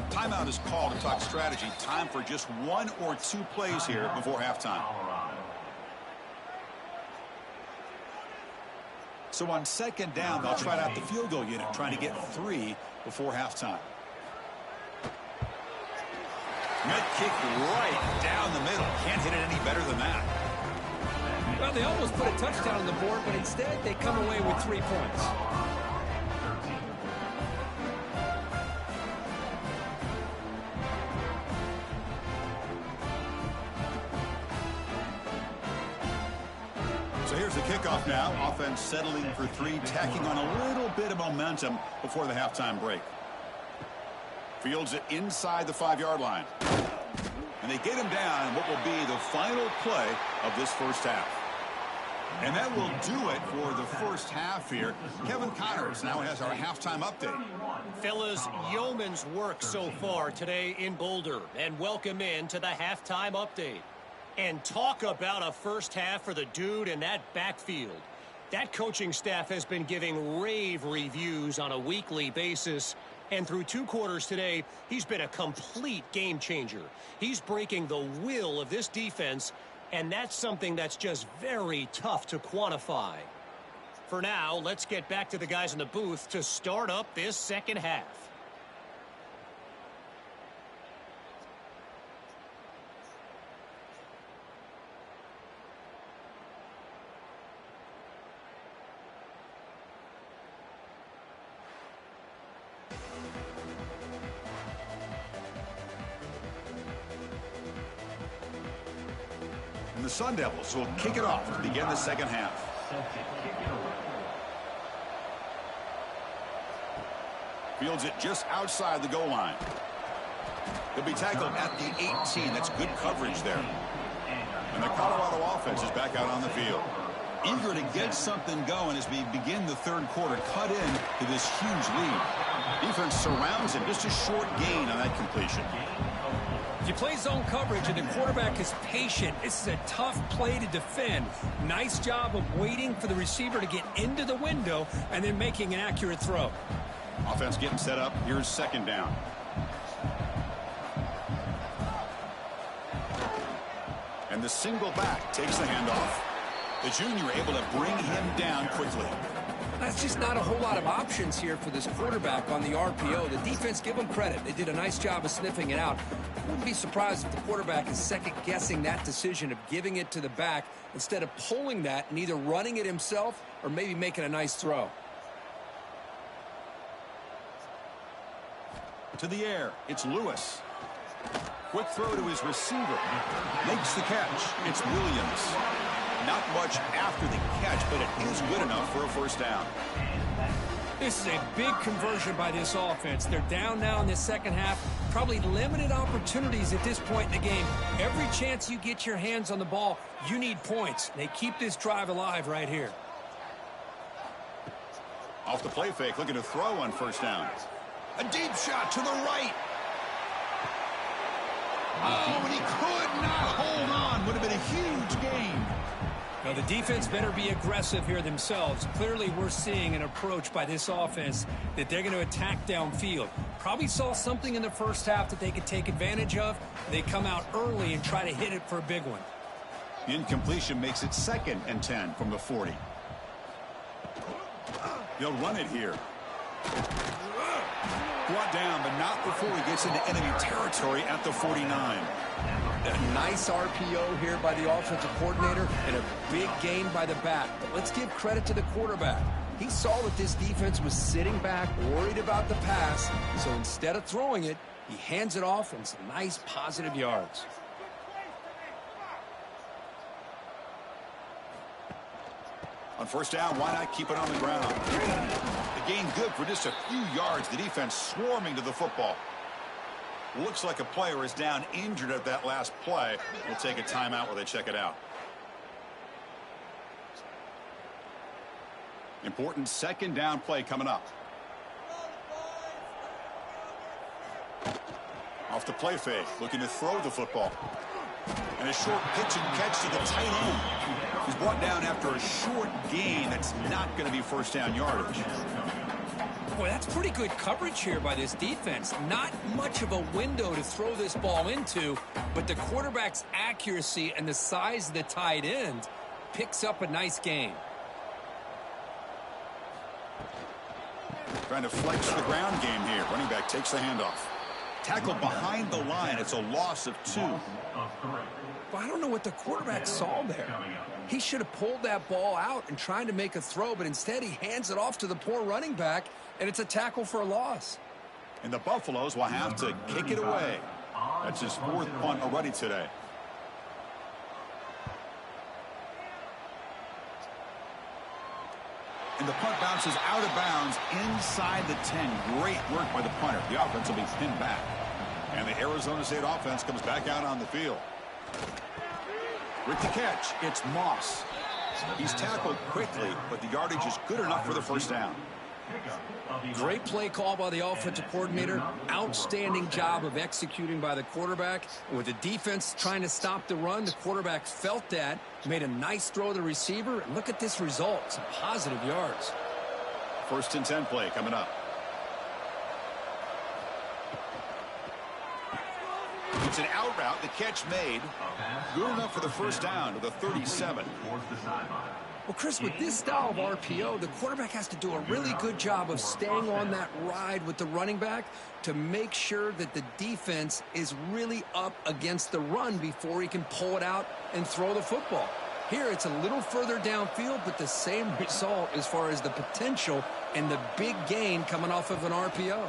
Timeout is called to talk strategy. Time for just 1 or 2 plays here before halftime. So on 2nd down, they'll try out the field goal unit, trying to get 3 before halftime. Mid kick right down the middle. Can't hit it any better than that. Well, they almost put a touchdown on the board, but instead they come away with 3 points. So here's the kickoff now. Offense settling for 3, tacking on a little bit of momentum before the halftime break. Fields it inside the 5-yard line. And they get him down in what will be the final play of this first half. And that will do it for the first half here. Kevin Connors now has our halftime update. Fellas, yeoman's work so far today in Boulder. And welcome in to the halftime update. And talk about a first half for the dude in that backfield. That coaching staff has been giving rave reviews on a weekly basis. And through 2 quarters today, he's been a complete game changer. He's breaking the will of this defense, and that's something that's just very tough to quantify. For now, let's get back to the guys in the booth to start up this second half. And the Sun Devils will kick it off to begin the second half. Fields it just outside the goal line. He'll be tackled at the 18. That's good coverage there. And the Colorado offense is back out on the field. Eager to get something going as we begin the third quarter. Cut in to this huge lead. Defense surrounds him. Just a short gain on that completion. If you play zone coverage and the quarterback is patient, this is a tough play to defend. Nice job of waiting for the receiver to get into the window and then making an accurate throw. Offense getting set up. Here's second down. And the single back takes the handoff. The junior able to bring him down quickly. That's just not a whole lot of options here for this quarterback on the RPO. The defense, give them credit. They did a nice job of sniffing it out. I wouldn't be surprised if the quarterback is second-guessing that decision of giving it to the back instead of pulling that and either running it himself or maybe making a nice throw. To the air, it's Lewis. Quick throw to his receiver. Makes the catch. It's Williams. Not much after the catch, but it is good enough for a first down. This is a big conversion by this offense. They're down now in the second half. Probably limited opportunities at this point in the game. Every chance you get your hands on the ball, you need points. They keep this drive alive right here. Off the play fake, looking to throw on first down. A deep shot to the right. Oh, and he could not hold on. Would have been a huge gain. Now, the defense better be aggressive here themselves. Clearly, we're seeing an approach by this offense that they're going to attack downfield. Probably saw something in the first half that they could take advantage of. They come out early and try to hit it for a big one. The incompletion makes it 2nd and 10 from the 40. They'll run it here. Brought down, but not before he gets into enemy territory at the 49. A nice RPO here by the offensive coordinator and a big gain by the back. But let's give credit to the quarterback. He saw that this defense was sitting back, worried about the pass. So instead of throwing it, he hands it off and some nice positive yards. On first down, why not keep it on the ground? The gain good for just a few yards. The defense swarming to the football. Looks like a player is down injured at that last play. We'll take a timeout while they check it out. Important second down play coming up. Off the play fake, looking to throw the football. And a short pitch and catch to the tight end. He's brought down after a short gain. That's not going to be first down yardage. Boy, that's pretty good coverage here by this defense. Not much of a window to throw this ball into, but the quarterback's accuracy and the size of the tight end picks up a nice gain. Trying to flex the ground game here. Running back takes the handoff. Tackled behind the line. It's a loss of 2. Well, I don't know what the quarterback saw there. He should have pulled that ball out and tried to make a throw, but instead he hands it off to the poor running back, and it's a tackle for a loss. And the Buffaloes will have to kick it away. That's his 4th punt already today. And the punt bounces out of bounds inside the 10. Great work by the punter. The offense will be pinned back. And the Arizona State offense comes back out on the field. With the catch, it's Moss. He's tackled quickly, but the yardage is good enough for the first down. Great play call by the offensive coordinator. Outstanding job of executing by the quarterback. With the defense trying to stop the run, the quarterback felt that, made a nice throw to the receiver, and look at this result. Some positive yards. 1st and 10 play coming up. It's an out route. The catch made. Good enough for the first down to the 37. Well, Chris, with this style of RPO, the quarterback has to do a really good job of staying on that ride with the running back to make sure that the defense is really up against the run before he can pull it out and throw the football. Here, it's a little further downfield, but the same result as far as the potential and the big gain coming off of an RPO.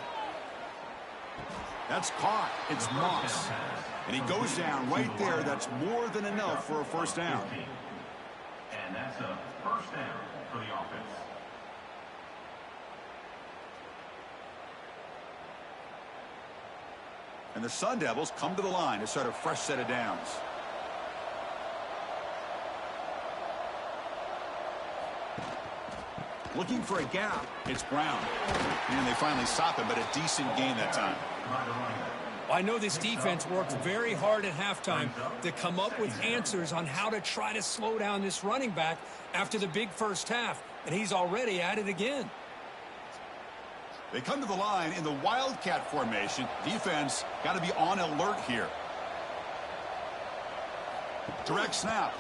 That's caught. It's Moss. And he goes down right there. That's more than enough for a first down. And that's a first down for the offense. And the Sun Devils come to the line to start a fresh set of downs. Looking for a gap. It's Brown. And they finally stop him, but a decent gain that time. I know this defense worked very hard at halftime to come up with answers on how to try to slow down this running back after the big first half, and he's already at it again. They come to the line in the Wildcat formation. Defense got to be on alert here. Direct snap.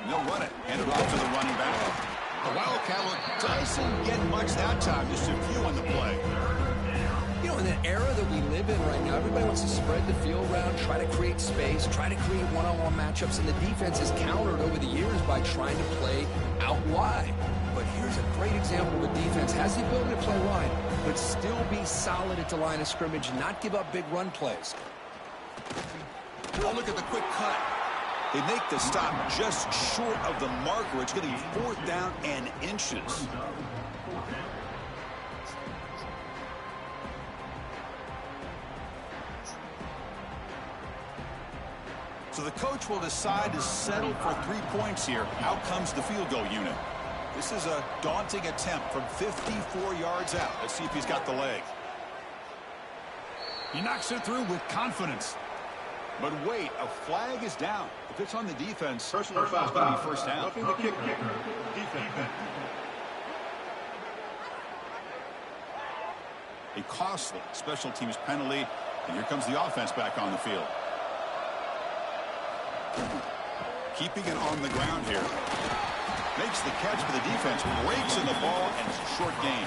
They'll run it. Hand it off to the running back. The Wildcat look doesn't get much that time. Just a few on the play. You know, in the era that we live in right now, everybody wants to spread the field around, try to create space, try to create one-on-one matchups, and the defense has countered over the years by trying to play out wide. But here's a great example of a defense has the ability to play wide, but still be solid at the line of scrimmage, not give up big run plays. Oh, look at the quick cut. They make the stop just short of the marker. It's going to be 4th down and inches. So the coach will decide to settle for 3 points here. Out comes the field goal unit. This is a daunting attempt from 54 yards out. Let's see if he's got the leg. He knocks it through with confidence. But wait, a flag is down. If it's on the defense, Personal it's foul. going to be first down. Roughing the kicker. Defense. A costly special teams penalty. And here comes the offense back on the field. Keeping it on the ground here. Makes the catch for the defense. Breaks in the ball, and it's a short gain.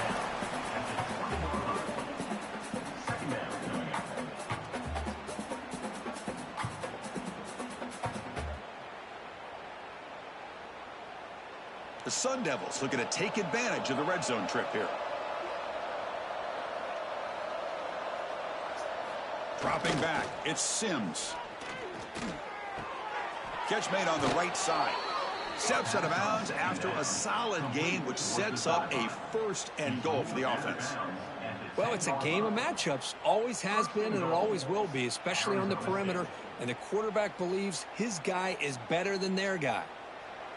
The Sun Devils looking to take advantage of the red zone trip here. Dropping back, it's Sims. Catch made on the right side. Steps out of bounds after a solid gain, which sets up a 1st and goal for the offense. Well, it's a game of matchups. Always has been, and it always will be, especially on the perimeter. And the quarterback believes his guy is better than their guy.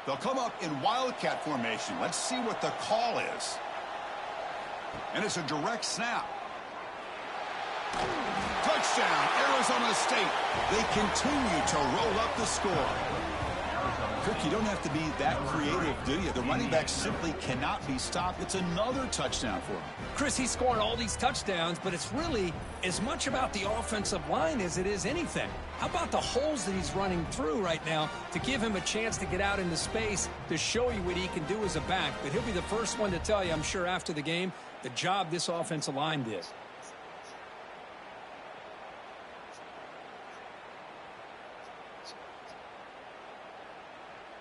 They'll come up in Wildcat formation. Let's see what the call is. And it's a direct snap. Touchdown, Arizona State. They continue to roll up the score. Kirk, you don't have to be that creative, do you? The running back simply cannot be stopped. It's another touchdown for him. Chris, he's scoring all these touchdowns, but it's really as much about the offensive line as it is anything. How about the holes that he's running through right now to give him a chance to get out into space to show you what he can do as a back? But he'll be the first one to tell you, I'm sure, after the game, the job this offensive line did.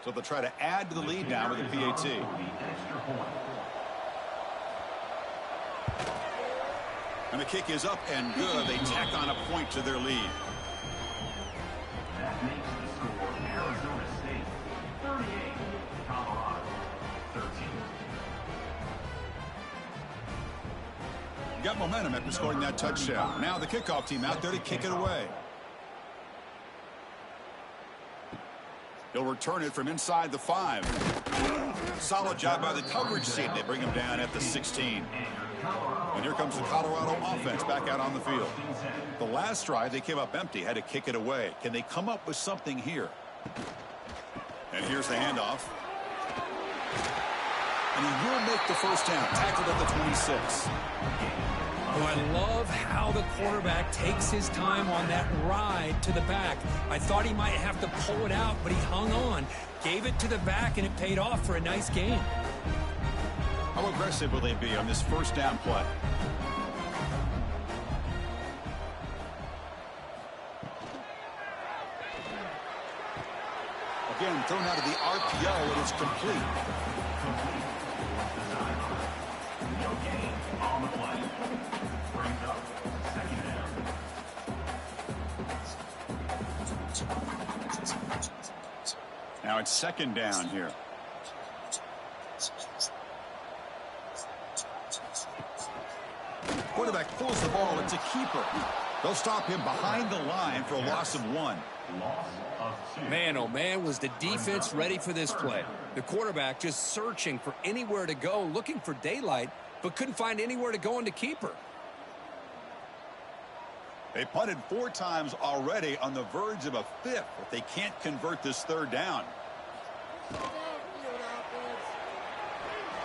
So they'll try to add to the lead now with a PAT. And the kick is up and good. They tack on a point to their lead. That makes the score Arizona State 38, Colorado 13. Got momentum after scoring that touchdown. Now the kickoff team out there to kick it away. He'll return it from inside the 5. Solid job by the coverage team. They bring him down at the 16. And here comes the Colorado offense back out on the field. The last drive, they came up empty, had to kick it away. Can they come up with something here? And here's the handoff. And he will make the first down, tackled at the 26. Oh, I love how the quarterback takes his time on that ride to the back. I thought he might have to pull it out, but he hung on, gave it to the back, and it paid off for a nice gain. How aggressive will they be on this first down play? Again, thrown out of the RPO, and it's complete. No gain on the play. Brings up second down. Now it's second down here. Quarterback pulls the ball. It's a keeper. They'll stop him behind the line for a loss of 1. Loss of 2. Man, oh man, was the defense ready for this play. The quarterback just searching for anywhere to go, looking for daylight, but couldn't find anywhere to go in the keeper. They punted 4 times already, on the verge of a 5th if they can't convert this third down.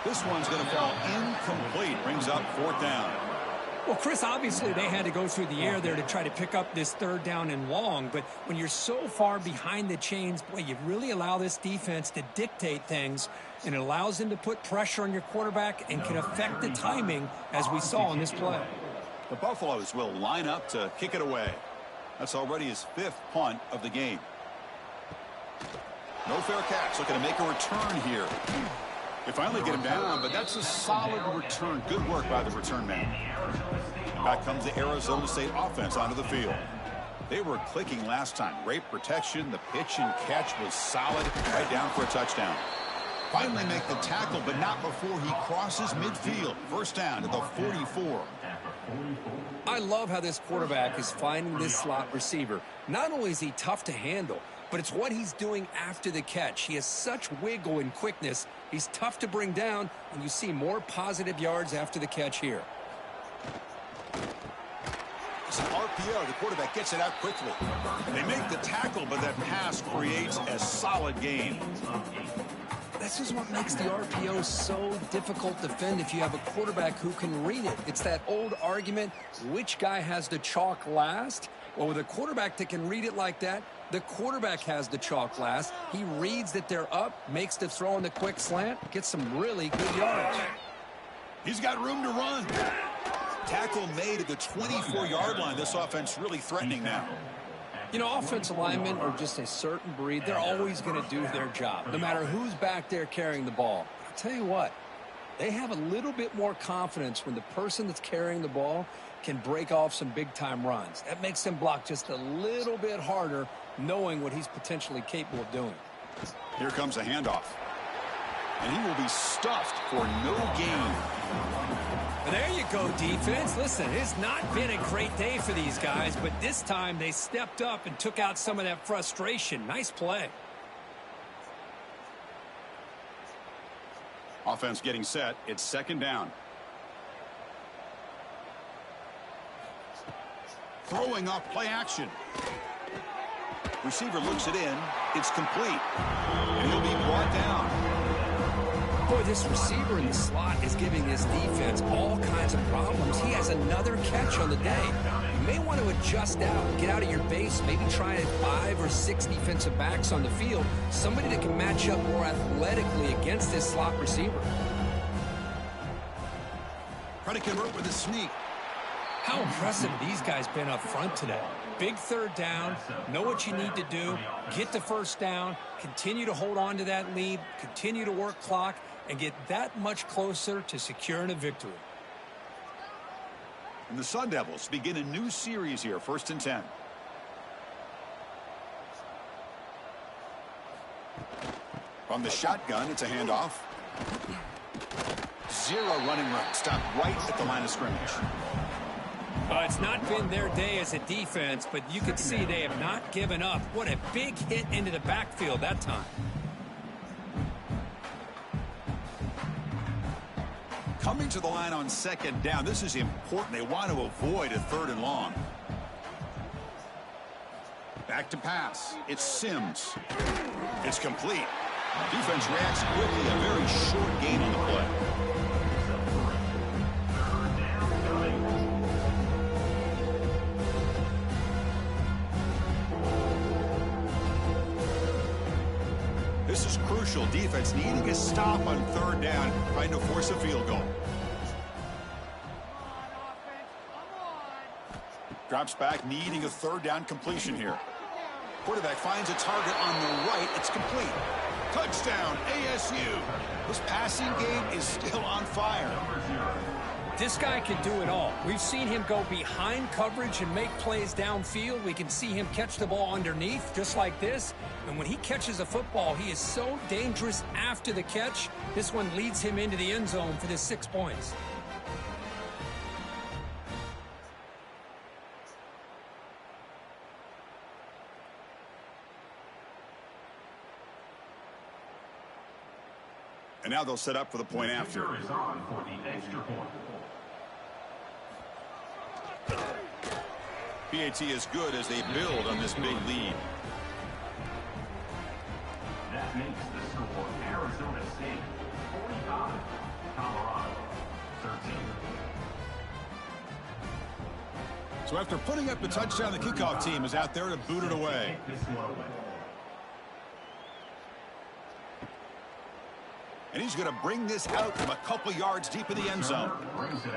This one's going to fall incomplete. Brings up 4th down. Well, Chris, obviously they had to go through the air there to try to pick up this third down and long, but when you're so far behind the chains, boy, you really allow this defense to dictate things, and it allows them to put pressure on your quarterback and can affect the timing, as we saw in this play. The Buffaloes will line up to kick it away. That's already his 5th punt of the game. No fair catch. Looking to make a return here. They finally get him down, but that's a solid return. Good work by the return man. Back comes the Arizona State offense onto the field. They were clicking last time. Great protection. The pitch and catch was solid. Right down for a touchdown. Finally make the tackle, but not before he crosses midfield. First down to the 44. I love how this quarterback is finding this slot receiver. Not only is he tough to handle, but it's what he's doing after the catch. He has such wiggle and quickness. He's tough to bring down, and you see more positive yards after the catch here. It's an RPO. The quarterback gets it out quickly. They make the tackle, but that pass creates a solid gain. This is what makes the RPO so difficult to defend if you have a quarterback who can read it. It's that old argument, which guy has the chalk last? Well, with a quarterback that can read it like that, the quarterback has the chalk last. He reads that they're up, makes the throw in the quick slant, gets some really good yards. He's got room to run. Tackle made at the 24-yard line. This offense really threatening now. You know, offensive linemen are just a certain breed. They're always going to do their job, no matter who's back there carrying the ball. I'll tell you what, they have a little bit more confidence when the person that's carrying the ball can break off some big-time runs. That makes them block just a little bit harder, knowing what he's potentially capable of doing. Here comes a handoff. And he will be stuffed for no gain. There you go, defense. Listen, it's not been a great day for these guys, but this time they stepped up and took out some of that frustration. Nice play. Offense getting set. It's second down. Throwing off play action. Receiver looks it in. It's complete. And he'll be brought down. Boy, this receiver in the slot is giving this defense all kinds of problems. He has another catch on the day. You may want to adjust out, get out of your base, maybe try 5 or 6 defensive backs on the field, somebody that can match up more athletically against this slot receiver. Try to convert with a sneak. How impressive these guys been up front today. Big third down, know what you need to do, get the first down, continue to hold on to that lead, continue to work clock, and get that much closer to securing a victory. And the Sun Devils begin a new series here, 1st and 10. From the shotgun, it's a handoff. 0 running room. Stopped right at the line of scrimmage. It's not been their day as a defense, but you can see they have not given up. What a big hit into the backfield that time. Coming to the line on second down. This is important. They want to avoid a 3rd and long. Back to pass. It's Sims. It's complete. Defense reacts quickly. A very short gain on the play. This is crucial. Defense needing a stop on 3rd down, trying to force a field goal. Drops back, needing a 3rd down completion here. Quarterback finds a target on the right. It's complete. Touchdown, ASU. This passing game is still on fire. This guy can do it all. We've seen him go behind coverage and make plays downfield. We can see him catch the ball underneath, just like this. And when he catches a football, he is so dangerous after the catch. This one leads him into the end zone for this 6 points. And now they'll set up for the point after. Is on for the extra point. PAT is good as they build on this big lead. That makes the score Arizona State 45, Colorado 13. So after putting up the touchdown, the kickoff team is out there to boot it away. This one away. And he's going to bring this out from a couple yards deep in the end zone.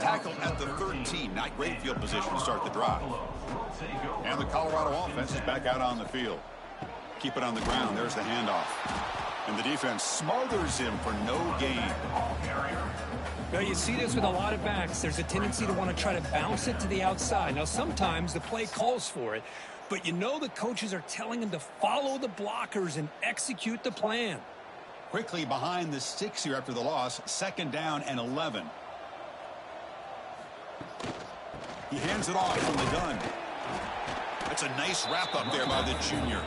Tackled at the 13. Not great field position to start the drive. And the Colorado offense is back out on the field. Keep it on the ground. There's the handoff. And the defense smothers him for no gain. Well, you see this with a lot of backs. There's a tendency to want to try to bounce it to the outside. Now, sometimes the play calls for it, but you know the coaches are telling them to follow the blockers and execute the plan. Quickly behind the sticks here after the loss. 2nd down and 11. He hands it off from the gun. That's a nice wrap up there by the junior.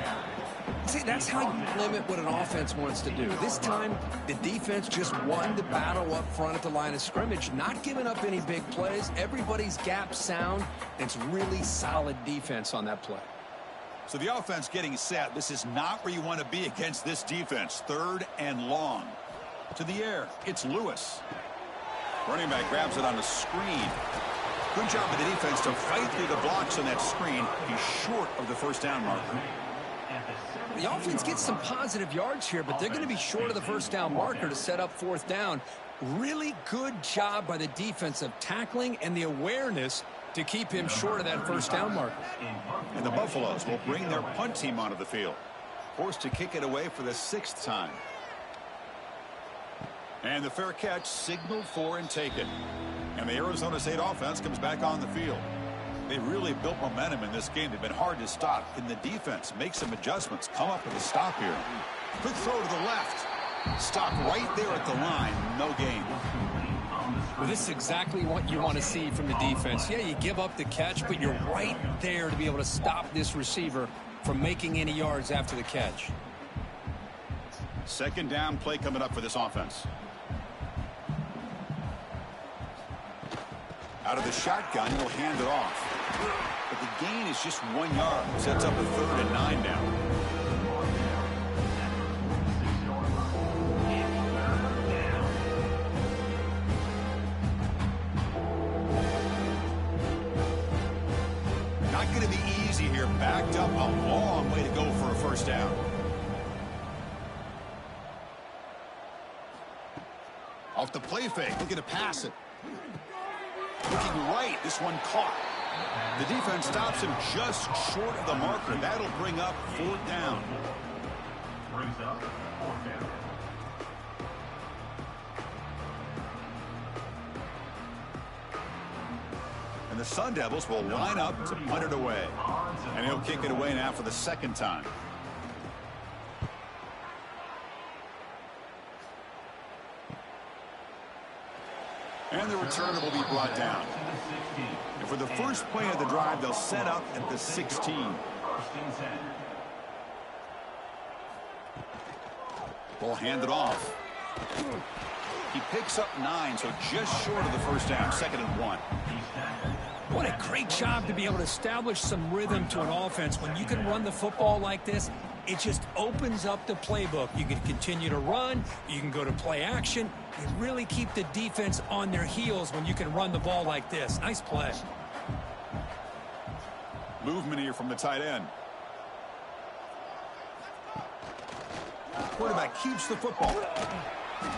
See, that's how you limit what an offense wants to do. This time, the defense just won the battle up front at the line of scrimmage, not giving up any big plays. Everybody's gap sound. It's really solid defense on that play. So the offense getting set. This is not where you want to be against this defense. 3rd and long. To the air. It's Lewis. Running back grabs it on the screen. Good job of the defense to fight through the blocks on that screen. He's short of the 1st down marker. The offense gets some positive yards here, but they're going to be short of the 1st down marker to set up 4th down. Really good job by the defense of tackling and the awareness to keep him short of that 1st down marker. And the Buffaloes will bring their punt team onto the field. Forced to kick it away for the 6th time. And the fair catch signaled for and taken. And the Arizona State offense comes back on the field. They really built momentum in this game. They've been hard to stop. Can the defense make some adjustments? Come up with a stop here. Quick throw to the left. Stop right there at the line. No gain. Well, this is exactly what you want to see from the defense. Yeah, you give up the catch, but you're right there to be able to stop this receiver from making any yards after the catch. 2nd down play coming up for this offense. Out of the shotgun, he'll hand it off. But the gain is just 1 yard. Sets up a 3rd and 9 down. Not going to be easy here. Backed up a long way to go for a 1st down. Off the play fake. Looking to pass it. Looking right. This one caught. The defense stops him just short of the marker. That'll bring up 4th down. Brings up 4th down. And the Sun Devils will line up to punt it away. And he'll kick it away now for the 2nd time. And the return will be brought down. And for the first play of the drive, they'll set up at the 16. We'll hand it off. He picks up 9, so just short of the first down, 2nd and 1. What a great job to be able to establish some rhythm to an offense. When you can run the football like this, it just opens up the playbook. You can continue to run. You can go to play action. You really keep the defense on their heels when you can run the ball like this. Nice play. Movement here from the tight end. Quarterback keeps the football.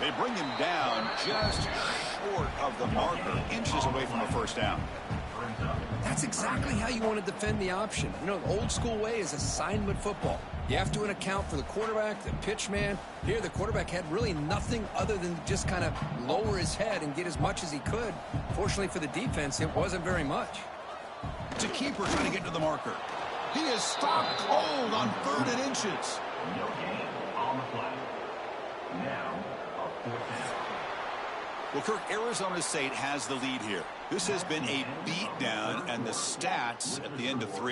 They bring him down just short of the marker, inches away from a first down. That's exactly how you want to defend the option. You know, the old school way is assignment football. You have to account for the quarterback, the pitch man. Here, the quarterback had really nothing other than just kind of lower his head and get as much as he could. Fortunately for the defense, it wasn't very much. To keeper trying to get to the marker. He is stopped cold on 3rd and inches. No gain on the play. Now, a 4th down. Well, Kirk, Arizona State has the lead here. This has been a beatdown, and the stats at the end of 3.